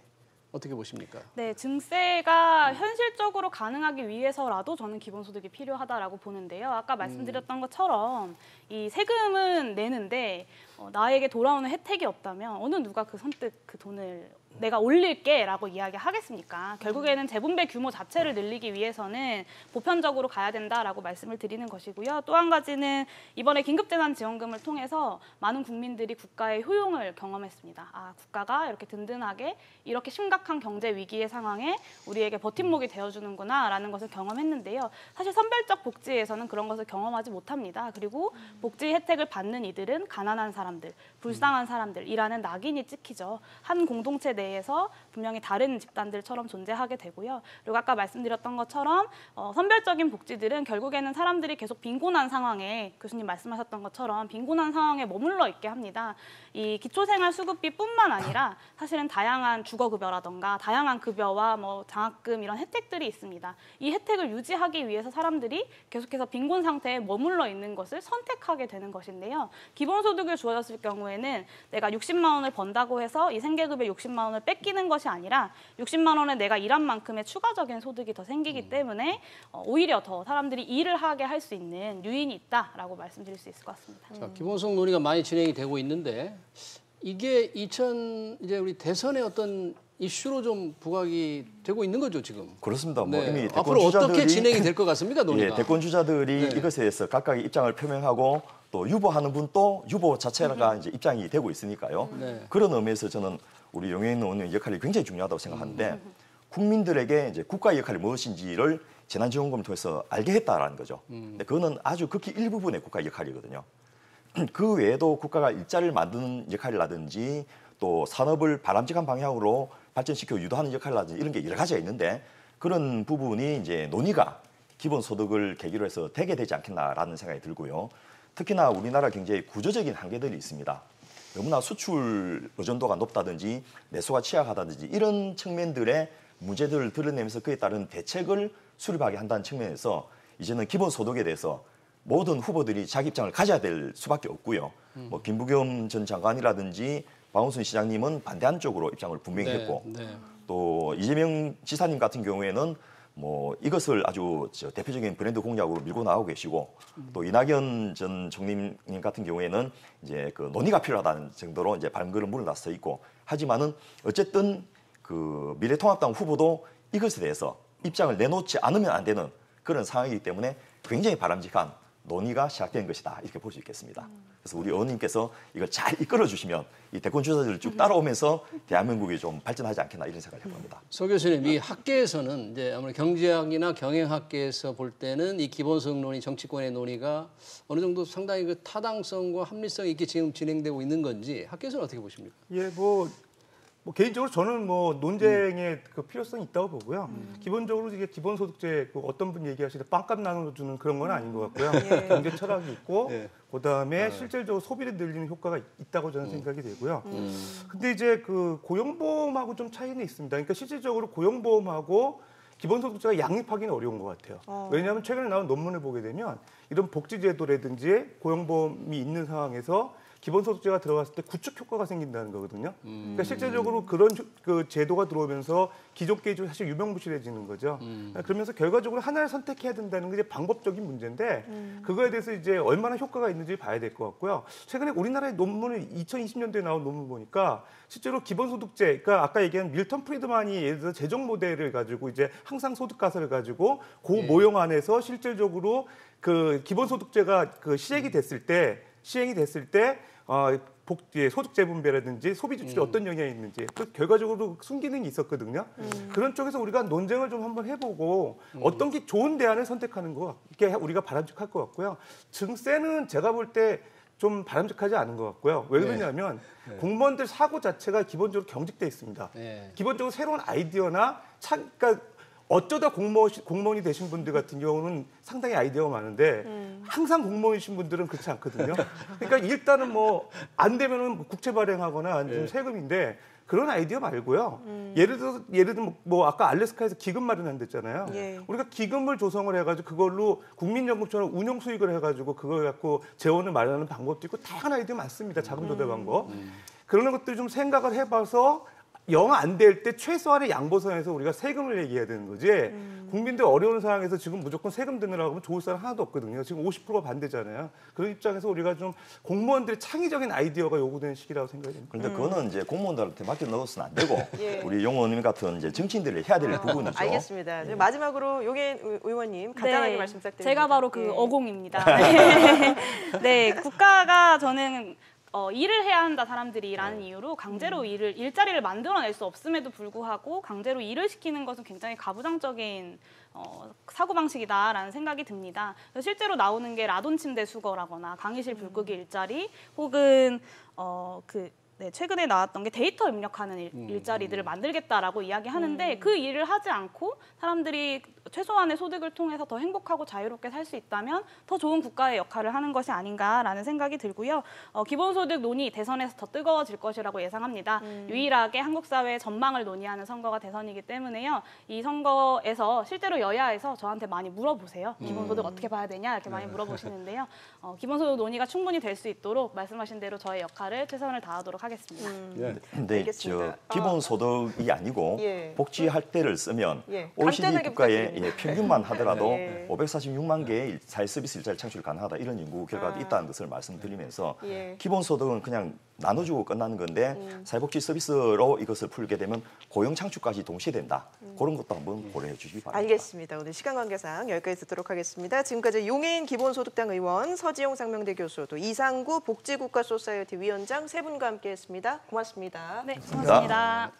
어떻게 보십니까? 네, 증세가 현실적으로 가능하기 위해서라도 저는 기본소득이 필요하다라고 보는데요. 아까 말씀드렸던 것처럼 이 세금은 내는데 나에게 돌아오는 혜택이 없다면 어느 누가 선뜻 그 돈을 내가 올릴게라고 이야기하겠습니까? 결국에는 재분배 규모 자체를 늘리기 위해서는 보편적으로 가야 된다라고 말씀을 드리는 것이고요. 또 한 가지는 이번에 긴급재난지원금을 통해서 많은 국민들이 국가의 효용을 경험했습니다. 국가가 이렇게 든든하게 이렇게 심각한 경제 위기의 상황에 우리에게 버팀목이 되어주는구나라는 것을 경험했는데요. 사실 선별적 복지에서는 그런 것을 경험하지 못합니다. 그리고 복지 혜택을 받는 이들은 가난한 사람들, 불쌍한 사람들이라는 낙인이 찍히죠. 한 공동체 내에서 분명히 다른 집단들처럼 존재하게 되고요. 그리고 아까 말씀드렸던 것처럼 선별적인 복지들은 결국에는 사람들이 계속 빈곤한 상황에 교수님 말씀하셨던 것처럼 빈곤한 상황에 머물러 있게 합니다. 이 기초생활수급비뿐만 아니라 사실은 다양한 주거급여라던가 다양한 급여와 장학금 이런 혜택들이 있습니다. 이 혜택을 유지하기 위해서 사람들이 계속해서 빈곤 상태에 머물러 있는 것을 선택하게 되는 것인데요. 기본소득을 주어졌을 경우에는 내가 60만 원을 번다고 해서 이 생계급여 60만 원을 뺏기는 것이 아니라 60만 원에 내가 일한 만큼의 추가적인 소득이 더 생기기 때문에 오히려 더 사람들이 일을 하게 할 수 있는 요인이 있다라고 말씀드릴 수 있을 것 같습니다. 자, 기본소득 논의가 많이 진행이 되고 있는데 이게 이제 우리 대선의 어떤 이슈로 좀 부각이 되고 있는 거죠 지금. 그렇습니다. 네. 이미 앞으로 어떻게 진행이 될 것 같습니까 논의가? 대권 주자들이 네. 이것에 대해서 각각의 입장을 표명하고 또 유보하는 분도 유보 자체가 이제 입장이 되고 있으니까요. 네. 그런 의미에서 저는 우리 용해인 의원의 역할이 굉장히 중요하다고 생각하는데 국민들에게 이제 국가의 역할이 무엇인지를 재난지원금을 통해서 알게 했다라는 거죠. 근데 그거는 아주 극히 일부분의 국가의 역할이거든요. 그 외에도 국가가 일자리를 만드는 역할이라든지 또 산업을 바람직한 방향으로 발전시켜 유도하는 역할이라든지 이런 게 여러 가지가 있는데 그런 부분이 이제 논의가 기본소득을 계기로 해서 되게 되지 않겠나라는 생각이 들고요. 특히나 우리나라 경제에 구조적인 한계들이 있습니다. 너무나 수출 의존도가 높다든지 내수가 취약하다든지 이런 측면들의 문제들을 드러내면서 그에 따른 대책을 수립하게 한다는 측면에서 이제는 기본소득에 대해서 모든 후보들이 자기 입장을 가져야 될 수밖에 없고요. 뭐 김부겸 전 장관이라든지 박원순 시장님은 반대하는 쪽으로 입장을 분명히 했고 또 이재명 지사님 같은 경우에는 뭐 이것을 아주 대표적인 브랜드 공약으로 밀고 나오고 계시고 또 이낙연 전 총리님 같은 경우에는 이제 그 논의가 필요하다는 정도로 이제 발걸음 물러나서 있고 하지만은 어쨌든 그 미래통합당 후보도 이것에 대해서 입장을 내놓지 않으면 안 되는 그런 상황이기 때문에 굉장히 바람직한 논의가 시작된 것이다 이렇게 볼 수 있겠습니다. 그래서 우리 의원님께서 이걸 잘 이끌어 주시면 이 대권 주자들을 쭉 따라오면서 대한민국이 좀 발전하지 않겠나 이런 생각을 해봅니다. 서 교수님, 이 학계에서는 이제 아무래도 경제학이나 경영학계에서 볼 때는 이 기본소득 논의, 정치권의 논의가 어느 정도 상당히 그 타당성과 합리성이 있게 지금 진행되고 있는 건지 학계에서는 어떻게 보십니까? 예, 뭐 개인적으로 저는 뭐 논쟁의 그 필요성이 있다고 보고요. 기본적으로 이게 기본소득제 그 어떤 분 얘기하시는 빵값 나눠주는 그런 건 아닌 것 같고요. 경제 철학이 있고 그다음에 실질적으로 소비를 늘리는 효과가 있다고 저는 생각이 되고요. 근데 이제 그 고용보험하고 좀 차이는 있습니다. 그러니까 실질적으로 고용보험하고 기본소득제가 양립하기는 어려운 것 같아요. 왜냐하면 최근에 나온 논문을 보게 되면 이런 복지제도라든지 고용보험이 있는 상황에서 기본소득제가 들어갔을 때 구축 효과가 생긴다는 거거든요. 그러니까 실제적으로 그런 그 제도가 들어오면서 기존 좀 사실 유명무실해지는 거죠. 그러면서 결과적으로 하나를 선택해야 된다는 게 이제 방법적인 문제인데 그거에 대해서 이제 얼마나 효과가 있는지 봐야 될 것 같고요. 최근에 우리나라의 논문을 2020년도에 나온 논문 보니까 실제로 기본소득제, 그러니까 아까 얘기한 밀턴 프리드만이 예를 들어 재정 모델을 가지고 이제 항상 소득 가설을 가지고 그 모형 안에서 실질적으로 그 기본소득제가 그 시행이 됐을 때 소득 재분배라든지 소비 지출에 어떤 영향이 있는지 그 결과적으로 순기능이 있었거든요. 그런 쪽에서 우리가 논쟁을 좀 한번 해보고 어떤 게 좋은 대안을 선택하는 거 이게 우리가 바람직할 것 같고요. 증세는 제가 볼 때 좀 바람직하지 않은 것 같고요. 왜 그러냐면 공무원들 사고 자체가 기본적으로 경직돼 있습니다. 기본적으로 새로운 아이디어나 그러니까 어쩌다 공무원이 되신 분들 같은 경우는 상당히 아이디어가 많은데 항상 공무원이신 분들은 그렇지 않거든요. 그러니까 일단은 뭐 안 되면은 국채 발행하거나 아니면 세금인데 그런 아이디어 말고요. 예를 들어 뭐 아까 알래스카에서 기금 마련한댔잖아요. 우리가 기금을 조성을 해가지고 그걸로 국민연금처럼 운용 수익을 해가지고 그걸 갖고 재원을 마련하는 방법도 있고 다양한 아이디어 많습니다. 자금 조달 방법. 그런 것들 좀 생각을 해봐서 영 안 될 때 최소한의 양보선에서 우리가 세금을 얘기해야 되는 거지. 국민들 어려운 상황에서 지금 무조건 세금 드느라고 하면 좋을 사람 하나도 없거든요. 지금 50%가 반대잖아요. 그런 입장에서 우리가 좀 공무원들의 창의적인 아이디어가 요구되는 시기라고 생각이 됩니다. 그런데 그거는 이제 공무원들한테 맡겨 넣어서는 안 되고 우리 용 의원님 같은 이제 정치인들이 해야 될 부분이죠. 알겠습니다. 마지막으로 용인 의원님 간단하게 말씀 부탁드립니다. 제가 바로 그 어공입니다. 네, 국가가 저는 일을 해야 한다 사람들이라는 이유로 강제로 일자리를 만들어낼 수 없음에도 불구하고 강제로 일을 시키는 것은 굉장히 가부장적인 사고방식이다라는 생각이 듭니다. 실제로 나오는 게 라돈 침대 수거라거나 강의실 불끄기 일자리 혹은 최근에 나왔던 게 데이터 입력하는 일자리들을 만들겠다라고 이야기하는데 그 일을 하지 않고 사람들이 최소한의 소득을 통해서 더 행복하고 자유롭게 살 수 있다면 더 좋은 국가의 역할을 하는 것이 아닌가라는 생각이 들고요. 기본소득 논의 대선에서 더 뜨거워질 것이라고 예상합니다. 유일하게 한국 사회의 전망을 논의하는 선거가 대선이기 때문에요. 이 선거에서 실제로 여야에서 저한테 많이 물어보세요. 기본소득 어떻게 봐야 되냐 이렇게 많이 물어보시는데요. 기본소득 논의가 충분히 될 수 있도록 말씀하신 대로 저의 역할을 최선을 다하도록 하겠습니다. 근데 기본소득이 아니고 복지할 때를 쓰면 OECD 국가의 평균만 하더라도 546만 개의 사회서비스 일자리 창출 가능하다 이런 연구 결과도 있다는 것을 말씀드리면서 기본소득은 그냥 나눠주고 끝나는 건데 사회복지 서비스로 이것을 풀게 되면 고용 창출까지 동시에 된다. 그런 것도 한번 고려해 주시기 바랍니다. 알겠습니다. 오늘 시간 관계상 여기까지 듣도록 하겠습니다. 지금까지 용해인 기본소득당 의원, 서지용 상명대 교수, 또 이상구 복지국가소사이어티 위원장 세 분과 함께했습니다. 고맙습니다. 네, 고맙습니다.